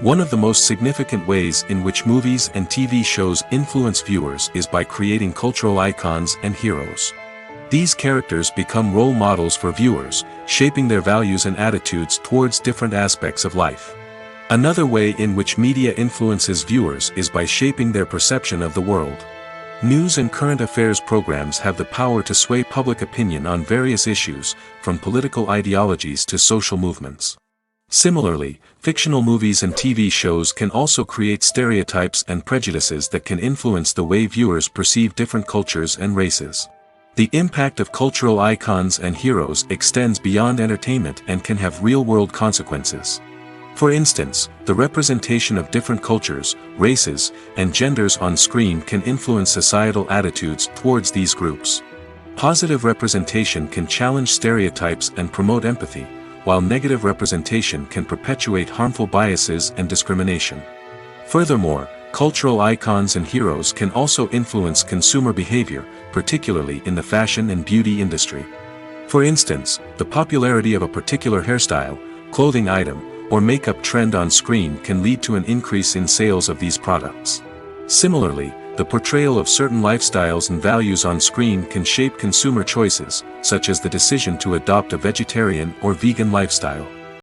One of the most significant ways in which movies and TV shows influence viewers is by creating cultural icons and heroes. These characters become role models for viewers, shaping their values and attitudes towards different aspects of life. Another way in which media influences viewers is by shaping their perception of the world. News and current affairs programs have the power to sway public opinion on various issues, from political ideologies to social movements. Similarly, fictional movies and TV shows can also create stereotypes and prejudices that can influence the way viewers perceive different cultures and races. The impact of cultural icons and heroes extends beyond entertainment and can have real-world consequences. For instance, the representation of different cultures, races, and genders on screen can influence societal attitudes towards these groups. Positive representation can challenge stereotypes and promote empathy, while negative representation can perpetuate harmful biases and discrimination. Furthermore, cultural icons and heroes can also influence consumer behavior, particularly in the fashion and beauty industry. For instance, the popularity of a particular hairstyle, clothing item, or makeup trend on screen can lead to an increase in sales of these products. Similarly, the portrayal of certain lifestyles and values on screen can shape consumer choices, such as the decision to adopt a vegetarian or vegan lifestyle.